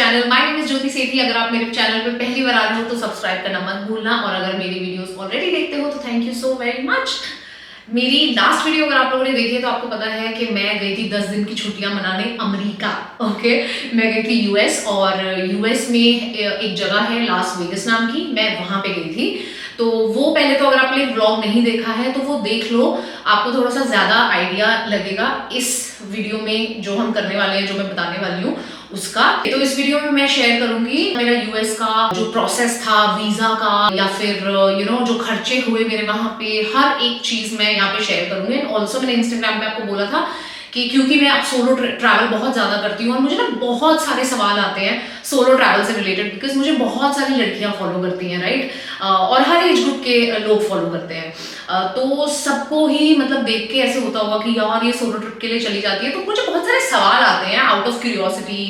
Channel. My name is ज्योति सेठी। अगर आप मेरे चैनल पे पहली बार आ रहे हो तो सब्सक्राइब करना मत भूलना, और अगर मेरी वीडियोस ऑलरेडी देखते हो तो thank you so very much. मेरी लास्ट वीडियो अगर आप लोगों ने देखी है तो आपको पता है कि मैं गई थी 10 दिन की छुट्टियां मनाने अमेरिका। ओके, मैं गई थी यूएस, और यूएस में एक जगह है लास वेगस नाम की, मैं वहां पे गई थी। तो वो पहले तो अगर आपने व्लॉग नहीं देखा है तो वो देख लो, आपको थोड़ा सा ज़्यादा आइडिया लगेगा इस वीडियो में जो हम करने वाले हैं, जो मैं बताने वाली हूँ उसका। तो इस वीडियो में मैं शेयर करूंगी मेरा यूएस का जो प्रोसेस था वीजा का, या फिर जो खर्चे हुए मेरे वहां पे, हर एक चीज मैं यहाँ पे शेयर करूंगी। एंड ऑल्सो मैंने इंस्टाग्राम पे आपको बोला था कि क्योंकि मैं अब सोलो ट्रैवल बहुत ज़्यादा करती हूँ और मुझे ना बहुत सारे सवाल आते हैं सोलो ट्रैवल से रिलेटेड, बिकॉज मुझे बहुत सारी लड़कियाँ फॉलो करती हैं, राइट, और हर एज ग्रुप के लोग फॉलो करते हैं। तो सबको ही मतलब देख के ऐसे होता होगा कि यार ये सोलो ट्रिप के लिए चली जाती है, तो मुझे बहुत सारे सवाल आते हैं आउट ऑफ क्यूरियोसिटी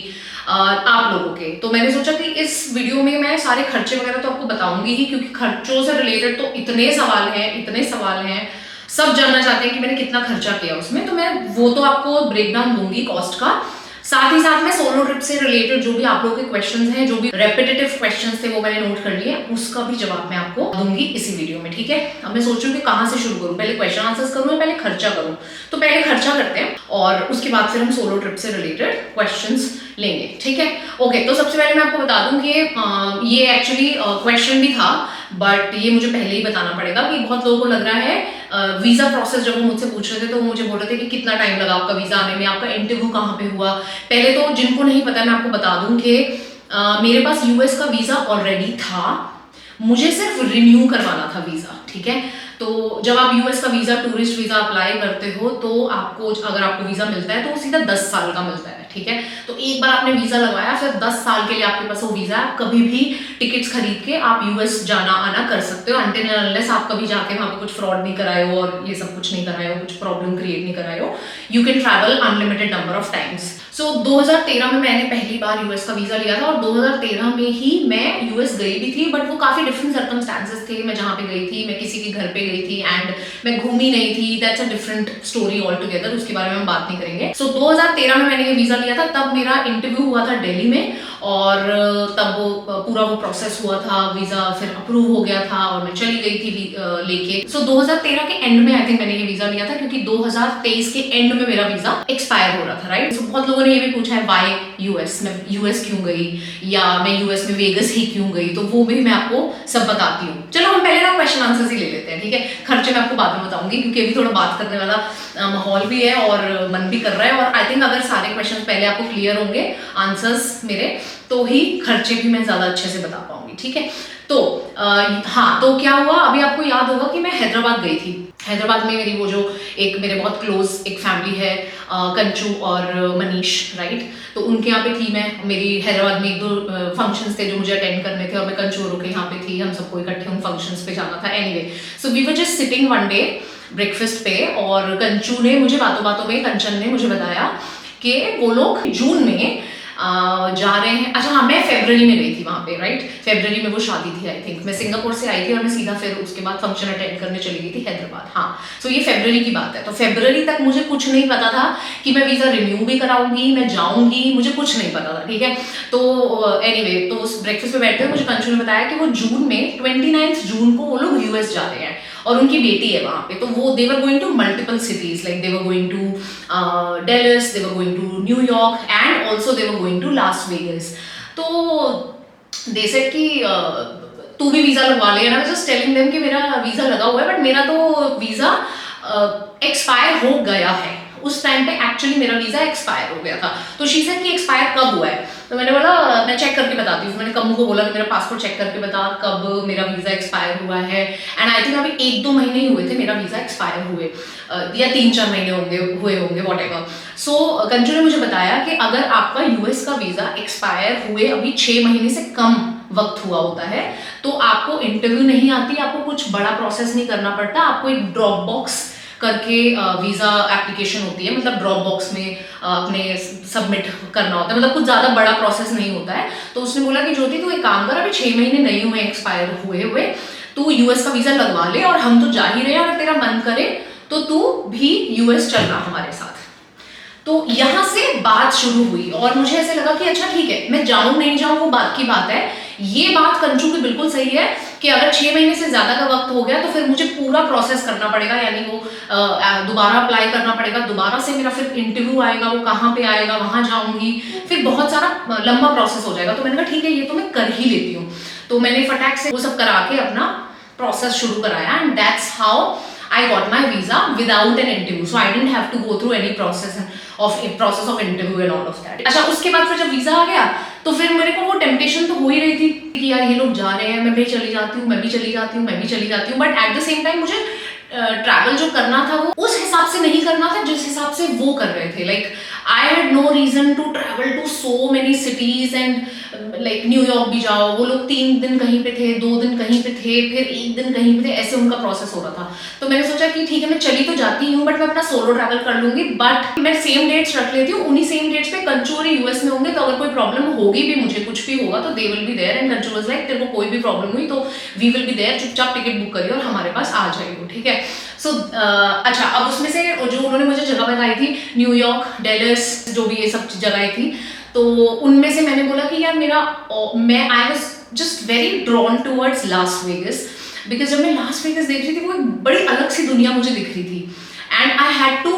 आप लोगों के। तो मैंने सोचा कि इस वीडियो में मैं सारे खर्चे वगैरह तो आपको बताऊंगी ही, क्योंकि खर्चों से रिलेटेड तो इतने सवाल हैं, सब जानना चाहते हैं कि मैंने कितना खर्चा किया उसमें। तो मैं वो तो आपको ब्रेकडाउन दूंगी कॉस्ट का, साथ ही साथ मैं सोलो ट्रिप से रिलेटेड जो भी आप लोगों के क्वेश्चंस हैं, जो भी रेपिटेटिव क्वेश्चंस थे वो मैंने नोट कर लिए, उसका भी जवाब मैं आपको दूंगी इसी वीडियो में, ठीक है। अब मैं सोच रही हूँ कि कहाँ से शुरू करूँ, पहले क्वेश्चन आंसर्स करूँ या पहले खर्चा करूँ। तो पहले खर्चा करते हैं और उसके बाद फिर हम सोलो ट्रिप से रिलेटेड क्वेश्चंस लेंगे, ठीक है। ओके, तो सबसे पहले मैं आपको बता दूं कि ये एक्चुअली क्वेश्चन भी था, बट ये मुझे पहले ही बताना पड़ेगा कि बहुत लोगों को लग रहा है वीजा प्रोसेस। जब वो मुझसे पूछ रहे थे तो वो मुझे बोल रहे थे कि कितना टाइम लगा आपका वीजा आने में, आपका इंटरव्यू कहाँ पे हुआ। पहले तो जिनको नहीं पता मैं आपको बता दूं कि मेरे पास यूएस का वीजा ऑलरेडी था, मुझे सिर्फ रिन्यू करवाना था वीजा, ठीक है। तो जब आप यूएस का वीजा, टूरिस्ट वीजा अप्लाई करते हो तो आपको, अगर आपको वीजा मिलता है तो वो सीधा 10 साल का मिलता है, ठीक है। तो एक बार आपने वीजा लगवाया, फिर 10 साल के लिए आपके पास वो वीजा है, कभी भी टिकट्स खरीद के आप यूएस जाना आना कर सकते हो, अनटिल अनलेस आप कभी जाके वहां पे कुछ फ्रॉड नहीं कराए हो और ये सब कुछ नहीं कराए हो, कुछ प्रॉब्लम क्रिएट नहीं कराए हो। You can travel unlimited number of times. So 2013 में मैंने पहली बार यूएस का वीजा लिया था, और 2013 में ही मैं यूएस गई भी थी, बट वो काफी डिफरेंट सर्कमस्टांसेस थे। मैं जहाँ पे गई थी, मैं किसी के घर पे गई थी, एंड मैं घूमी नहीं थी, that's a different story all together, उसके बारे में हम बात नहीं करेंगे। सो 2013 में मैंने ये वीजा लिया था, तब मेरा इंटरव्यू हुआ था दिल्ली में, और तब पूरा वो प्रोसेस हुआ था, वीजा फिर अप्रूव हो गया था और मैं चली गई थी लेके। सो 2013 के एंड में आई थिंक मैंने ये वीजा लिया था, क्योंकि 2023 के एंड में मेरा वीजा एक्सपायर हो रहा था, राइट। सो बहुत लोगों ने ये भी पूछा है वाई यूएस, मैं यूएस क्यों गई, या मैं यूएस में वेगस ही क्यों गई, तो वो भी मैं आपको सब बताती हूँ। चलो हम पहले ना क्वेश्चन आंसर्स ही ले लेते हैं, ठीक है। खर्चे मैं आपको बाद में बताऊंगी, क्योंकि अभी थोड़ा बात करने वाला माहौल भी है और मन भी कर रहा है, और आई थिंक अगर सारे क्वेश्चन पहले आपको क्लियर होंगे आंसर्स मेरे, तो ही खर्चे भी मैं ज्यादा अच्छे से बता पाऊंगी, ठीक है। तो हाँ, तो क्या हुआ, अभी आपको याद होगा कि मैं हैदराबाद गई थी। हैदराबाद में मेरी वो जो एक मेरे बहुत क्लोज एक फैमिली है, कंचू और मनीष, राइट। तो उनके यहाँ पे थी मैं, मेरी हैदराबाद में 1-2 फंक्शंस थे जो मुझे अटेंड करने थे, और मैं कंचू के यहाँ पे थी, हम सबको इकट्ठे उन फंक्शंस पे जाना था। Anyway, so we were just sitting one day breakfast पे, और कंचू ने मुझे बातों बातों में, कंचन ने मुझे बताया कि वो लोग जून में जा रहे हैं। अच्छा हाँ, मैं फरवरी में गई थी वहां पे, राइट। फरवरी में वो शादी थी आई थिंक, मैं सिंगापुर से आई थी और मैं सीधा फिर उसके बाद फंक्शन अटेंड करने चली गई थी हैदराबाद। हाँ, सो ये फरवरी की बात है। तो फरवरी तक मुझे कुछ नहीं पता था कि मैं वीजा रिन्यू भी कराऊंगी, मैं जाऊंगी, मुझे कुछ नहीं पता था, ठीक है। तो एनीवे, तो उस ब्रेकफास्ट पे बैठते हुए मुझे कंचू ने बताया कि वो जून में 29 जून को वो लोग यूएस जा रहे हैं, और उनकी बेटी है वहां पे। तो वो they were going to multiple cities, like they were going to Dallas, they were going to New York, and also they were going to Las Vegas. तो दे सेड कि तू भी वीजा लगवा ले ना। मैं जस्ट टेलिंग देम कि मेरा वीजा लगा हुआ है, बट मेरा तो वीजा एक्सपायर हो गया है। उस टाइम पे एक्चुअली मेरा वीजा एक्सपायर हो गया था। तो शी सेड कि एक्सपायर कब हुआ है, तो मैंने बोला मैं चेक करके बताती हूँ। मैंने कम्मू को बोला कि मेरा पासपोर्ट चेक करके बता कब मेरा वीजा एक्सपायर हुआ है। एंड आई थिंक अभी 1-2 महीने ही हुए थे मेरा वीजा एक्सपायर हुए, या 3-4 महीने हुए होंगे व्हाटएवर। सो कंचू ने मुझे बताया कि अगर आपका यूएस का वीजा एक्सपायर हुए अभी 6 महीने से कम वक्त हुआ होता है, तो आपको इंटरव्यू नहीं आती, आपको कुछ बड़ा प्रोसेस नहीं करना पड़ता, आपको एक ड्रॉप बॉक्स करके वीजा एप्लीकेशन होती है, मतलब ड्रॉप बॉक्स में अपने सबमिट करना होता है, मतलब कुछ ज्यादा बड़ा प्रोसेस नहीं होता है। तो उसने बोला कि ज्योति तू एक काम कर, अभी 6 महीने नहीं हुए एक्सपायर हुए तू यूएस का वीजा लगवा ले, और हम तो जा ही रहे हैं, अगर तेरा मन करे तो तू भी यूएस चलना हमारे साथ। तो यहाँ से बात शुरू हुई और मुझे ऐसे लगा कि अच्छा ठीक है, मैं जाऊँ नहीं जाऊँ वो बात की बात है। ये बात कंचू की बिल्कुल सही है कि अगर 6 महीने से ज़्यादा का वक्त हो गया तो फिर मुझे पूरा प्रोसेस करना पड़ेगा, यानी वो दोबारा अप्लाई करना पड़ेगा, दोबारा से मेरा फिर इंटरव्यू आएगा, वो कहाँ पे आएगा, वहाँ जाऊँगी, फिर बहुत सारा लंबा प्रोसेस हो जाएगा। तो मैंने कहा ठीक है, ये तो मैं कर ही लेती हूँ। तो मैंने फटाक से वो सब करा के अपना प्रोसेस शुरू कराया and that's how I got my visa without an interview, so I didn't have to go through any process of interview and all of that. अच्छा, उसके बाद फिर जब वीजा आ गया तो फिर मेरे को वो टेम्पटेशन तो हो ही रही थी कि यार ये लोग जा रहे हैं, मैं भी चली जाती हूँ, मैं भी चली जाती हूँ, मैं भी चली जाती हूँ, but at the same time मुझे ट्रैवल जो करना था वो उस हिसाब से नहीं करना था जिस हिसाब से वो कर रहे थे। Like I had no reason to travel to so many cities and like New York भी जाओ, वो लोग 3 दिन कहीं पे थे, 2 दिन कहीं पे थे, फिर 1 दिन कहीं पे थे, ऐसे उनका प्रोसेस हो रहा था। तो मैंने सोचा कि ठीक है, मैं चली तो जाती हूँ बट मैं अपना सोलो ट्रैवल कर लूंगी, बट मैं सेम डेट्स रख लेती हूँ, उन्हीं सेम डेट्स पे कंचू और यूएस में होंगे, तो अगर कोई प्रॉब्लम होगी भी, मुझे कुछ भी होगा तो they will be there. And Kanchu was like तेरे को कोई भी प्रॉब्लम हुई तो वी विल बी देयर, चुपचाप टिकट बुक करिए और हमारे पास आ जाइए, ठीक है। सो अच्छा, अब उसमें से जो उन्होंने मुझे जगह बताई थी, न्यूयॉर्क, डेलस, जो भी ये सब जगह थी, तो उनमें से मैंने बोला कि यार मैं I was just very drawn towards Las Vegas, because जब मैं लास वेगस देख रही थी वो एक बड़ी अलग सी दुनिया मुझे दिख रही थी and I had to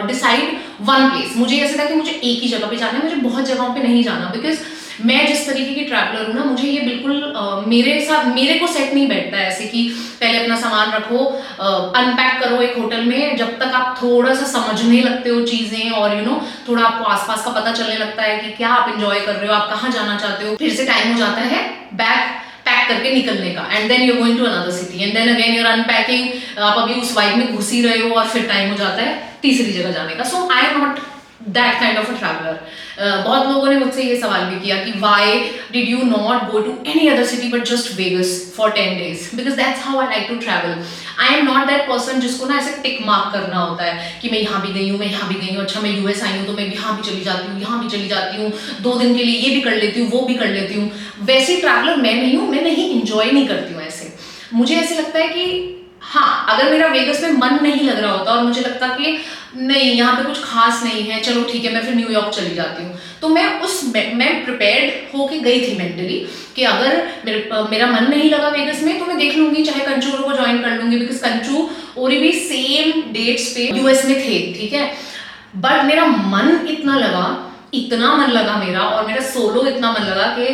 decide one place. मुझे ऐसे था कि मुझे एक ही जगह पे जाना है, मुझे बहुत जगहों पे नहीं जाना, बिकॉज मैं जिस तरीके की ट्रैवलर हूँ ना, मुझे ये बिल्कुल मेरे को सेट नहीं बैठता है ऐसे कि पहले अपना सामान रखो, अनपैक करो एक होटल में, जब तक आप थोड़ा सा समझने लगते हो चीज़ें और थोड़ा आपको आसपास का पता चलने लगता है कि क्या आप एंजॉय कर रहे हो, आप कहाँ जाना चाहते हो, फिर से टाइम हो जाता है बैग पैक करके निकलने का and then you're going to another city and then again you're unpacking, आप अभी उस वाइब में घुस ही रहे हो और फिर टाइम हो जाता है तीसरी जगह जाने का। So I am not that kind of a traveller. बहुत लोगों ने मुझसे ये सवाल भी किया कि why did you not go to any other city but just Vegas for 10 days, because that's how I like to travel. I am not that person जिसको ना ऐसे टिक मार्क करना होता है कि मैं यहाँ भी गई हूँ, मैं यहाँ भी गई हूँ, अच्छा मैं यूएस आई हूँ तो मैं यहाँ भी चली जाती हूँ, यहाँ भी चली जाती हूँ, 2 दिन के लिए ये भी कर लेती हूँ, वो भी कर लेती हूँ। वैसी ट्रैवलर मैं नहीं हूँ, मैं नहीं इंजॉय नहीं करती हूँ ऐसे। मुझे ऐसे लगता है कि हाँ, अगर मेरा वेगस में मन नहीं लग रहा होता और मुझे लगता कि नहीं यहाँ पे कुछ खास नहीं है, चलो ठीक है मैं फिर न्यूयॉर्क चली जाती हूँ, तो मैं प्रिपेयर्ड होके गई थी मेंटली कि अगर मेरा मन नहीं लगा वेगस में तो मैं देख लूंगी, चाहे कंचू को ज्वाइन कर लूंगी, बिकॉज कंचू और भी सेम डेट्स पे यूएस में थे, ठीक है। बट मेरा मन इतना मन लगा मेरा और मेरा सोलो इतना मन लगा कि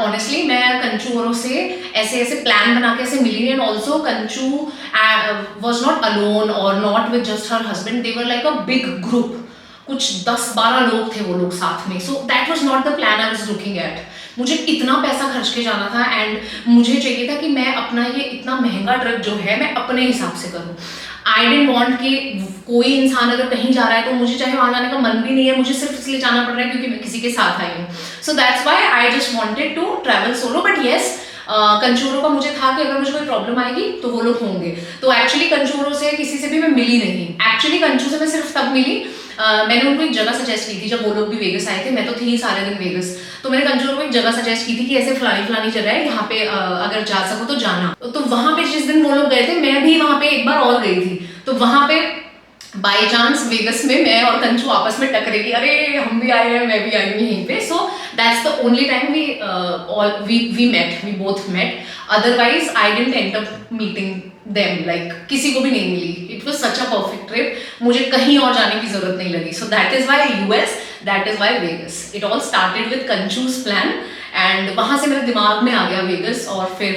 ऑनेस्टली मैं कंचू से ऐसे प्लान बना के ऐसे मिली। And also Kanchu was not alone और not with just her husband, they were like a big group, कुछ 10-12 लोग थे वो लोग साथ में। So that was not the plan I was looking at. मुझे इतना पैसा खर्च के जाना था एंड मुझे चाहिए था कि मैं अपना ये इतना महंगा ट्रिप जो है मैं अपने हिसाब से करूँ। आई डेंट वॉन्ट कि कोई इंसान अगर कहीं जा रहा है तो मुझे चाहे वहाँ जाने का मन भी नहीं है, मुझे सिर्फ इसलिए जाना पड़ रहा है क्योंकि मैं किसी के साथ आई हूँ। So that's why I just wanted to travel solo. But yes, कंचूरों का मुझे था कि अगर मुझे कोई प्रॉब्लम आएगी तो वो लोग होंगे। तो एक्चुअली कंचूरों से किसी से भी मैं मिली नहीं। एक्चुअली कंचू से मैं सिर्फ तब मिली, मैंने उनको एक जगह सजेस्ट की थी जब वो लोग भी वेगस आए थे, मैं तो थी ही सारे दिन वेगस, तो मैंने कंचूरों को एक जगह सजेस्ट की थी कि ऐसे फलानी जगह है, यहाँ पे अगर जा सको तो जाना। तो वहाँ पे जिस दिन वो लोग गए थे मैं भी वहाँ पे एक बार और गई थी, तो वहाँ पे बाय चांस वेगस में मैं और कंचू आपस में टकरे कि अरे हम भी आए हैं, मैं भी आई हूँ यहीं पे। So that's the only time we both met, otherwise I didn't end up meeting them, like किसी को भी नहीं मिली। It was such a perfect trip, मुझे कहीं और जाने की जरूरत नहीं लगी। So that is why US, that is why Vegas. It all started with Kanchu's plan and वहाँ से मेरे दिमाग में आ गया वेगस और फिर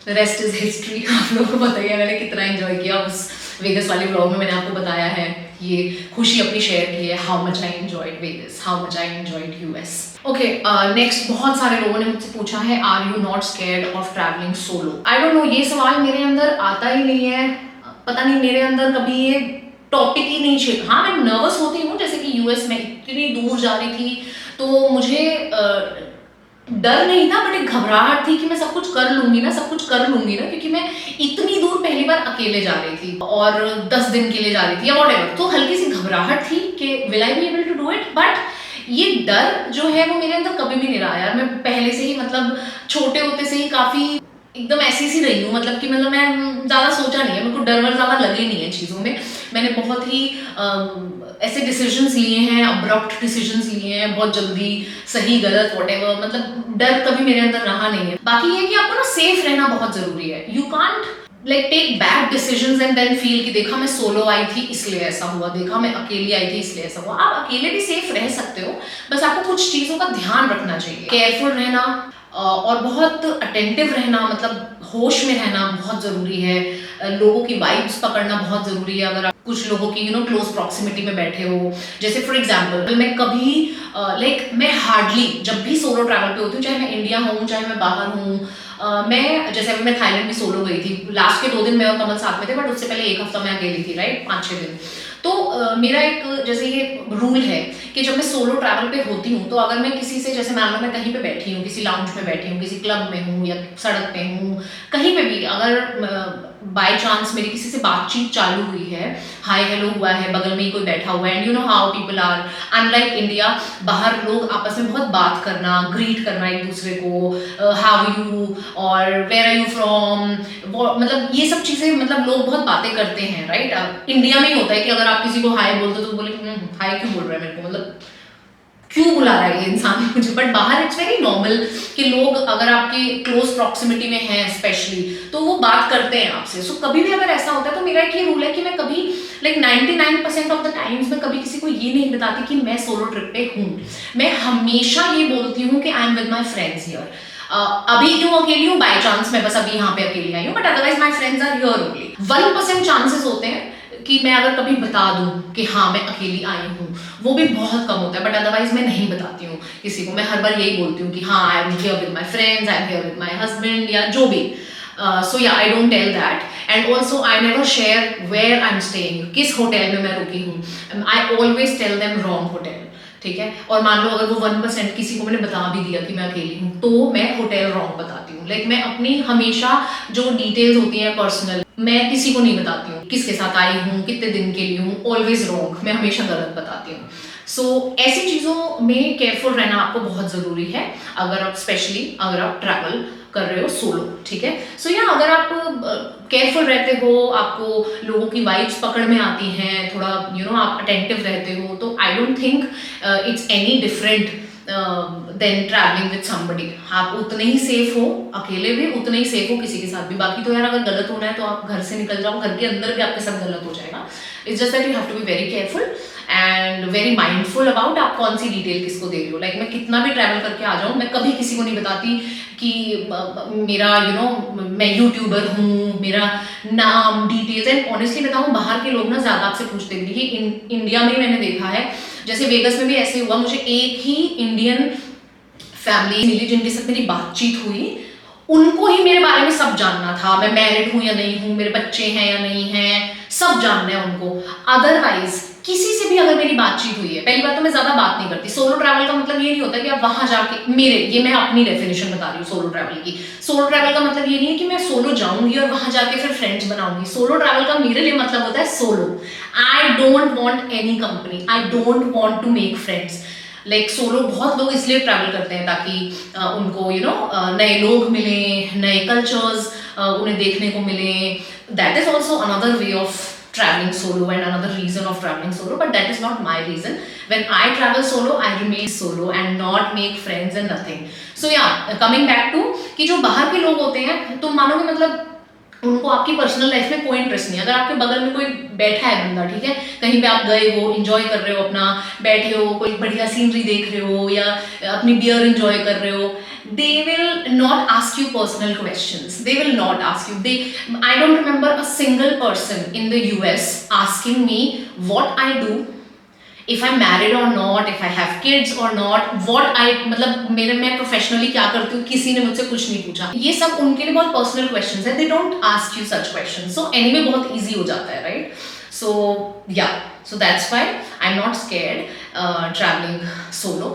रेस्ट इज हिस्ट्री। आप लोगों को पता ही है मैंने कितना एंजॉय किया उस वेगस वाले व्लॉग में। मैंने आपको बताया है, ये खुशी अपनी शेयर की है, how much I enjoyed Vegas, how much I enjoyed US. Okay, next बहुत सारे लोगों ने मुझसे पूछा है, are you not scared of travelling solo? I don't know, ये सवाल मेरे अंदर आता ही नहीं है, पता नहीं मेरे अंदर कभी ये टॉपिक ही नहीं छे। हाँ, मैं नर्वस होती हूँ, जैसे कि यूएस में इतनी दूर जा रही थी तो मुझे डर नहीं था बट एक घबराहट थी कि मैं सब कुछ कर लूंगी ना, क्योंकि मैं इतनी दूर पहली बार अकेले जा रही थी और 10 दिन के लिए जा रही थी या व्हाटएवर, तो हल्की सी घबराहट थी कि will I be able to do it. But ये डर जो है वो मेरे अंदर कभी भी नहीं रहा यार। मैं पहले से ही, मतलब छोटे होते से ही काफी एकदम ऐसी सी रही हूँ, मतलब कि मतलब मैं ज़्यादा सोचा नहीं है, मेरे को डर वर ज़्यादा लगे नहीं है चीज़ों में। मैंने बहुत ही ऐसे डिसीजंस लिए हैं, अब्रप्ट डिसीजंस लिए हैं, बहुत जल्दी, सही गलत व्हाटएवर, मतलब डर कभी मेरे अंदर रहा नहीं है। बाकी ये कि आपको ना सेफ रहना बहुत ज़रूरी है। You can't like take bad decisions and then feel कि देखा मैं सोलो आई थी इसलिए ऐसा हुआ, देखा मैं अकेली आई थी इसलिए ऐसा हुआ। आप अकेले भी सेफ रह सकते हो, बस आपको कुछ चीज़ों का ध्यान रखना चाहिए। केयरफुल रहना और बहुत अटेंटिव रहना, मतलब होश में रहना बहुत ज़रूरी है। लोगों की वाइब्स पकड़ना बहुत ज़रूरी है। अगर आप कुछ लोगों की क्लोज प्रॉक्सिमिटी में बैठे हो, जैसे फॉर एग्जांपल मैं कभी मैं हार्डली जब भी सोलो ट्रैवल पे होती हूँ, चाहे मैं इंडिया हूँ चाहे मैं बाहर हूँ, मैं जैसे अभी मैं थाईलैंड भी सोलो गई थी। लास्ट के 2 दिन मैं और कमल साथ में थे, बट उससे पहले 1 हफ्ता मैं अकेली थी, राइट, 5-6 दिन। तो मेरा एक जैसे ये रूल है कि जब मैं सोलो ट्रैवल पे होती हूँ, तो अगर मैं किसी से, जैसे मान लो मैं कहीं पे बैठी हूँ, किसी लाउंज में बैठी हूँ, किसी क्लब में हूँ या सड़क पे हूँ, कहीं पे भी अगर बाय चांस मेरी किसी से बातचीत चालू हुई है, हाय हेलो हुआ है, बगल में ही कोई बैठा हुआ है, and you know how people are, unlike India, बाहर लोग आपस में बहुत बात करना, ग्रीट करना एक दूसरे को, हाउ यू और वेयर आर यू फ्रॉम, मतलब ये सब चीज़ें, मतलब लोग बहुत बातें करते हैं, राइट। इंडिया में ही होता है कि अगर आप किसी को हाय बोलते हो तो बोले हाय क्यों बोल रहा है मेरे को, मतलब क्यों बुला रहा है ये इंसान मुझे। बट बाहर इट्स वेरी नॉर्मल कि लोग अगर आपकी क्लोज प्रॉक्सिमिटी में हैं स्पेशली, तो वो बात करते हैं आपसे। सो कभी भी अगर ऐसा होता है, तो मेरा एक ये रूल है कि मैं कभी 99% ऑफ द टाइम्स मैं कभी किसी को ये नहीं बताती कि मैं सोलो ट्रिप पे हूँ। मैं हमेशा ये बोलती हूँ कि I am with my friends here. अभी क्यों अकेली हूँ, बाई चांस मैं बस अभी यहाँ पे अकेली आई हूँ, but otherwise my friends are here only. 1% chances होते हैं कि मैं अगर कभी बता दूं कि हाँ मैं अकेली आई हूँ, वो भी बहुत कम होता है, बट अदरवाइज मैं नहीं बताती हूँ किसी को। मैं हर बार यही बोलती हूँ कि हाँ I am here with my friends, I am here with my husband या जो भी। So yeah I don't tell that, and also I never share where I am staying, किस होटल में मैं रुकी हूँ। I always tell them wrong hotel, ठीक है। और मान लो अगर वो 1% किसी को मैंने बता भी दिया कि मैं अकेली हूँ, तो मैं होटल रॉन्ग बताती हूँ। लाइक मैं अपनी हमेशा जो डिटेल्स होती हैं पर्सनल, मैं किसी को नहीं बताती हूँ, किसके साथ आई हूँ, कितने दिन के लिए हूँ, ऑलवेज रॉन्ग, मैं हमेशा गलत बताती हूँ। सो ऐसी चीज़ों में केयरफुल रहना आपको बहुत ज़रूरी है, अगर आप स्पेशली अगर आप ट्रैवल कर रहे हो सोलो, ठीक है। सो या अगर आप केयरफुल रहते हो, आपको लोगों की वाइब्स पकड़ में आती हैं, थोड़ा आप अटेंटिव रहते हो, तो I don't think it's any different than travelling with somebody. आप उतने ही सेफ हो अकेले भी, उतने ही सेफ हो किसी के साथ भी। बाकी तो यार अगर गलत होना है तो आप घर से निकल जाओ, घर के अंदर भी आपके साथ गलत हो जाएगा। It's just that you have to be very careful and very mindful about आप कौन सी डिटेल किसको दे रही हो। लाइक मैं कितना भी ट्रैवल करके आ जाऊँ, मैं कभी किसी को नहीं बताती कि मेरा मैं यूट्यूबर हूँ, मेरा नाम डिटेल्स। एंड ऑनेस्टली बताऊँ, बाहर के लोग ना ज़्यादा आपसे पूछते हैं। ये इंडिया में मैंने देखा है, जैसे वेगस में भी ऐसे हुआ, मुझे एक ही इंडियन फैमिली मिली जिनके साथ मेरी बातचीत हुई, उनको ही मेरे बारे में सब जानना था, मैं मैरिड हूँ या नहीं हूँ, मेरे बच्चे हैं या नहीं हैं, सब जानना है उनको। अदरवाइज किसी से भी अगर मेरी बातचीत हुई है, पहली बात तो मैं ज्यादा बात नहीं करती। सोलो ट्रैवल का मतलब ये नहीं होता कि आप वहां जाके, ये मैं अपनी डेफिनेशन बता रही हूँ सोलो ट्रैवल की। सोलो ट्रैवल का मतलब ये नहीं है कि मैं सोलो जाऊंगी और वहां जाके फिर फ्रेंड्स बनाऊंगी। सोलो ट्रैवल का मेरे लिए मतलब होता है solo. I don't want any company, I don't want to make friends. Like solo बहुत लोग इसलिए ट्रैवल करते हैं ताकि उनको नए लोग मिले, नए कल्चर्स उन्हें देखने को मिले। That is also another way of traveling solo and another reason of traveling solo, but that is not my reason. When I travel solo, I remain solo and not make friends and nothing. So yeah, coming back to कि जो बाहर के लोग होते हैं, तो मानोगे मतलब उनको आपकी पर्सनल लाइफ में कोई इंटरेस्ट नहीं है। अगर आपके बगल में कोई बैठा है बंदा, ठीक है, कहीं पे आप गए हो, एंजॉय कर रहे हो, अपना बैठे हो, कोई बढ़िया सीनरी देख रहे हो या अपनी बियर एंजॉय कर रहे हो, they will not ask you personal questions. They will not ask you. I don't remember a single person in the US asking me what I do, if I'm married or not, if I have kids or not, मतलब मैं professionally क्या करती हूँ, किसी ने मुझसे कुछ नहीं पूछा। ये सब उनके लिए बहुत पर्सनल क्वेश्चंस है। They don't ask you such questions. So anyway बहुत easy हो जाता है, right? So yeah, so that's why I'm not scared traveling solo.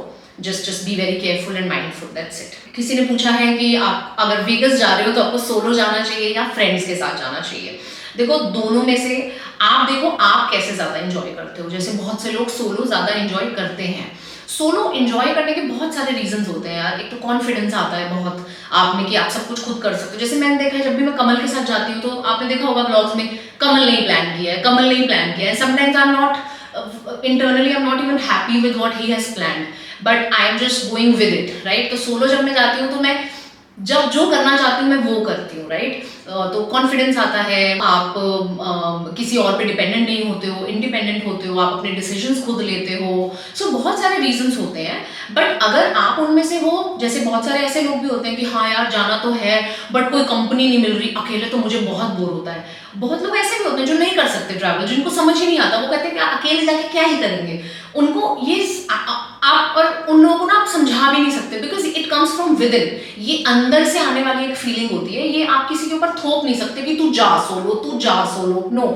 Just be very careful and mindful. That's it. किसी ने पूछा है कि आप अगर वेगस जा रहे हो तो आपको सोलो जाना चाहिए या फ्रेंड्स के साथ जाना चाहिए। देखो दोनों में से आप देखो आप कैसे ज़्यादा एंजॉय करते हो। जैसे बहुत से लोग सोलो ज़्यादा एंजॉय करते हैं, सोलो एंजॉय करने के बहुत सारे रीजंस होते हैं यार। एक तो कॉन्फिडेंस आता है बहुत आप में कि आप सब कुछ खुद कर सकते हो। जैसे मैंने देखा है जब भी मैं कमल के साथ जाती हूँ तो आपने देखा होगा ब्लॉग्स में, कमल नहीं प्लान किया है, कमल नहीं प्लान किया है। Sometimes I am not internally I am not even happy with what he has planned, but I am just going with it, right. तो सोलो जब मैं जाती हूँ तो मैं जब जो करना चाहती हूँ मैं वो करती हूँ, राइट। तो कॉन्फिडेंस आता है, आप किसी और पे डिपेंडेंट नहीं होते हो, इंडिपेंडेंट होते हो, आप अपने डिसीजंस खुद लेते हो। सो बहुत सारे रीजंस होते हैं। बट अगर आप उनमें से हो, जैसे बहुत सारे ऐसे लोग भी होते हैं कि हाँ यार जाना तो है बट कोई कंपनी नहीं मिल रही, अकेले तो मुझे बहुत बोर होता है। बहुत लोग ऐसे भी होते हैं जो नहीं कर सकते ट्रैवल, जिनको समझ ही नहीं आता, वो कहते हैं कि अकेले जाके क्या ही करेंगे। उनको ये आप और उन लोगों को ना आप समझा भी नहीं सकते, because it comes from with in. ये अंदर से आने वाली एक फीलिंग होती है, ये आप किसी के ऊपर थोप नहीं सकते कि तू जा सोलो, तू जा solo. No,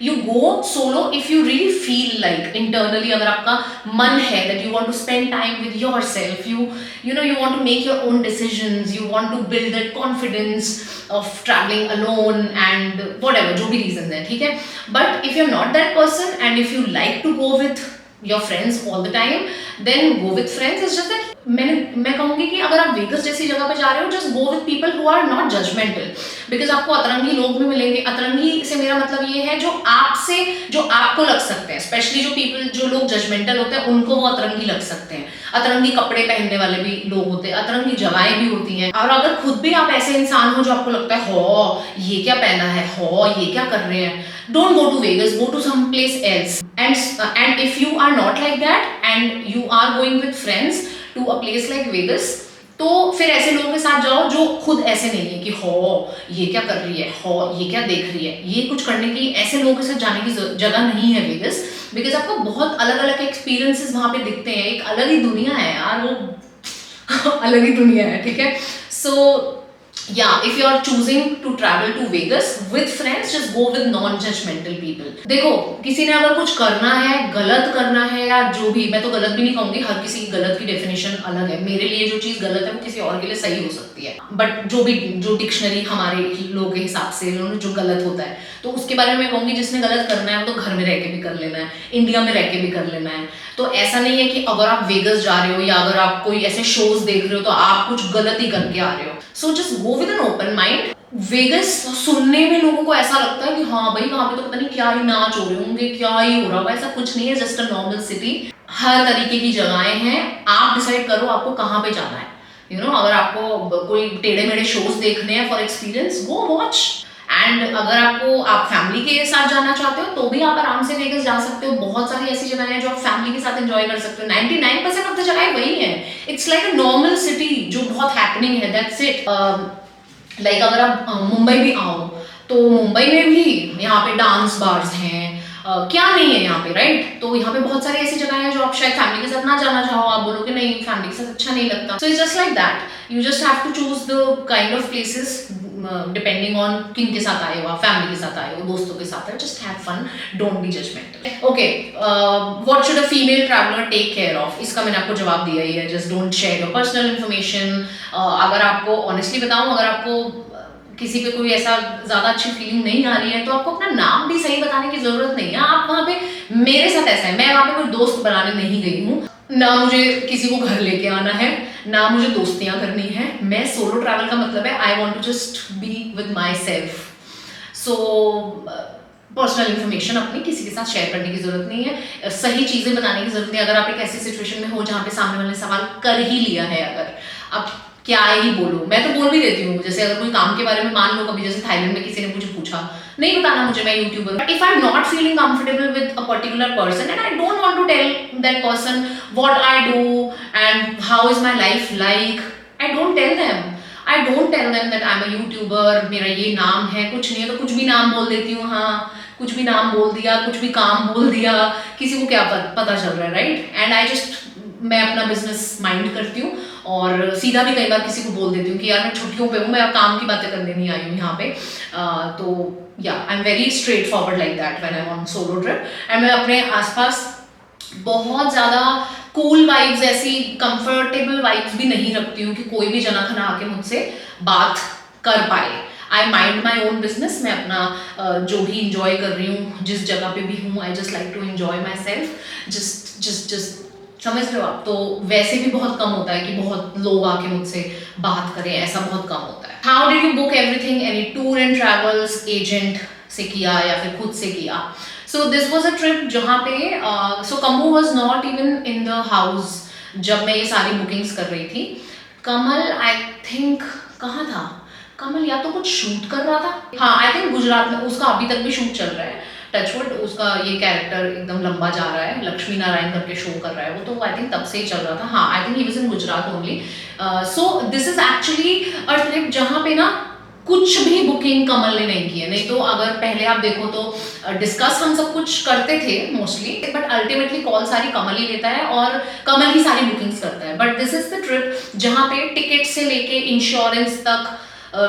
you go solo if you really feel like internally, अगर आपका मन है that you want to spend time with yourself, you know you want to make your own decisions, you want to build that confidence of travelling alone and whatever, जो भी reason है, ठीक है। But if you are not that person and if you like to go with your friends all the time, then go with friends. It's just that मैं कहूँगी कि अगर आप वेगस जैसी जगह पे जा रहे हो, just go with people who are not judgmental, because आपको अतरंगी लोग भी मिलेंगे। अतरंगी से मेरा मतलब ये है जो आपको लग सकते हैं, स्पेशली जो लोग जजमेंटल होते हैं उनको वो अतरंगी लग सकते हैं। अतरंगी कपड़े पहनने वाले भी लोग होते हैं, अतरंगी जगहें भी होती हैं। और अगर खुद भी आप ऐसे इंसान हो जो आपको लगता है हो ये क्या पहना है, हो ये क्या कर रहे हैं, don't go to Vegas, go to some place else. And if you are not like that and you are going with friends to a place like Vegas, तो फिर ऐसे लोगों के साथ जाओ जो खुद ऐसे नहीं है कि हो ये क्या कर रही है, हो ये क्या देख रही है। ये कुछ करने की, ऐसे लोगों के साथ जाने की जगह नहीं है वेगस, बिकॉज आपको बहुत अलग अलग एक्सपीरियंसेस वहां पे दिखते हैं। एक अलग ही दुनिया है यार, वो अलग ही दुनिया है, ठीक है। सो yeah, if you are choosing to travel to Vegas with friends, just go with non-judgmental people. देखो, किसी ने अगर कुछ करना है, गलत करना है या जो भी, मैं तो गलत भी नहीं कहूंगी, हर किसी की गलत की डेफिनेशन अलग है। मेरे लिए जो चीज गलत है वो किसी और के लिए सही हो सकती है, बट जो डिक्शनरी हमारे लोगों के हिसाब से जो गलत होता है, तो उसके बारे में मैं कहूंगी जिसने गलत करना है वो तो घर में रह के भी कर लेना है, इंडिया में रह के भी कर लेना है। तो ऐसा नहीं है कि अगर आप वेगस जा रहे हो या अगर आप कोई ऐसे शोज देख रहे हो तो आप कुछ गलत ही करके आ रहे हो। So just go with an open mind. Vegas सुनने में लोगों को ऐसा लगता है कि हाँ भाई वहां पे तो पता नहीं क्या ही नाच हो रहे होंगे, क्या ही हो रहा होगा, ऐसा कुछ नहीं है। जस्ट अ नॉर्मल सिटी, हर तरीके की जगहें हैं, आप डिसाइड करो आपको कहाँ पे जाना है। यू नो, अगर आपको कोई टेढ़े मेढ़े शोज देखने हैं for experience, go watch. And अगर आप फैमिली के साथ जाना चाहते हो तो भी आप आराम से वेगस जा सकते हो। बहुत सारी ऐसी जगह है जो आप फैमिली के साथ एंजॉय कर सकते हो। 99% ऑफ द जगह वही है। It's like a normal city जो बहुत हैपनिंग है, दैट्स इट। लाइक अगर आप मुंबई भी आओ तो मुंबई में भी यहाँ पे डांस बार्स हैं, क्या नहीं है यहाँ पे, राइट। तो यहाँ पे बहुत सारी ऐसी जगह है जो आप शायद फैमिली के साथ ना जाना चाहो, आप बोलो कि नहीं फैमिली के साथ अच्छा नहीं लगता। So it's just like that, you just have to choose the kind of places depending on किन के साथ आए हो, आप फैमिली के साथ आए हो, दोस्तों के साथ आए, just have fun, don't be judgemental. Okay, what should a female traveller take care of, इसका मैंने आपको जवाब दिया ही है। Just don't share your personal information. अगर आपको ऑनेस्टली बताऊं, अगर आपको किसी पे कोई ऐसा ज्यादा अच्छी फीलिंग नहीं आ रही है तो आपको अपना नाम भी सही बताने की जरूरत नहीं है। आप वहां पे, मेरे साथ ऐसा है, मैं वहां पे कोई दोस्त बनाने नहीं गई हूँ, ना मुझे किसी को घर लेके आना है, ना मुझे दोस्तियां करनी है। मैं सोलो ट्रैवल का मतलब है I want to just be with myself. So personal information अपनी किसी के साथ शेयर करने की जरूरत नहीं है, सही चीजें बताने की जरूरत नहीं है। अगर आप एक ऐसी सिचुएशन में हो जहाँ पे सामने वाले ने सवाल कर ही लिया है, अगर आप क्या ही बोलो, मैं तो बोल भी देती हूँ। जैसे अगर कोई काम के बारे में मान लो कभी, जैसे थाईलैंड में किसी ने मुझे पूछा, नहीं बताना मुझे, मैं यूट्यूबर हूँ, but if I am not feeling comfortable with a particular person and I don't want to tell that person what I do and how is my life like, I don't tell them that I am a YouTuber, मेरा ये नाम है, कुछ नहीं है तो कुछ भी नाम बोल देती हूँ। हाँ, कुछ भी नाम बोल दिया, कुछ भी काम बोल दिया, किसी को क्या पता चल रहा है, राइट। एंड आई जस्ट, मैं अपना बिजनेस माइंड करती हूँ और सीधा भी कई बार किसी को बोल देती हूँ कि यार मैं छुट्टियों पे हूँ, मैं काम की बातें करने नहीं आई हूँ यहाँ पे। तो या आई am very straight forward like that when I am on solo trip. And मैं अपने आसपास बहुत ज़्यादा कूल वाइब्स, ऐसी कंफर्टेबल वाइब्स भी नहीं रखती हूँ कि कोई भी जना खना आके मुझसे बात कर पाए। आई माइंड माई ओन बिजनेस, मैं अपना जो भी इंजॉय कर रही हूँ, जिस जगह पे भी हूँ, I just like to enjoy myself, just समझ रहे हो आप? तो वैसे भी बहुत कम होता है कि बहुत लोग आके मुझसे बात करें, ऐसा बहुत कम होता है। How did you book everything? Any tour and travels agent से किया या फिर खुद से किया? So this was a trip जहाँ पे so Kanchu was not even in the house जब मैं ये सारी बुकिंग्स कर रही थी। कमल आई थिंक कहाँ था? कमल या तो कुछ शूट कर रहा था, हाँ आई थिंक गुजरात में, उसका अभी तक भी शूट चल रहा है। टचवुड, उसका ये कैरेक्टर एकदम लंबा जा रहा है, लक्ष्मी नारायण करके शो कर रहा है वो, तो आई थिंक तब से ही चल रहा था। हाँ I think he was in Gujarat only. So this is actually a trip जहाँ पे ना कुछ भी बुकिंग कमल ने नहीं की है। नहीं तो अगर पहले आप देखो तो डिस्कस हम सब कुछ करते थे मोस्टली, बट अल्टीमेटली कॉल सारी कमल ही लेता है और कमल ही सारी बुकिंग्स करता है। But this is the trip जहाँ पे टिकट से लेके इंश्योरेंस तक,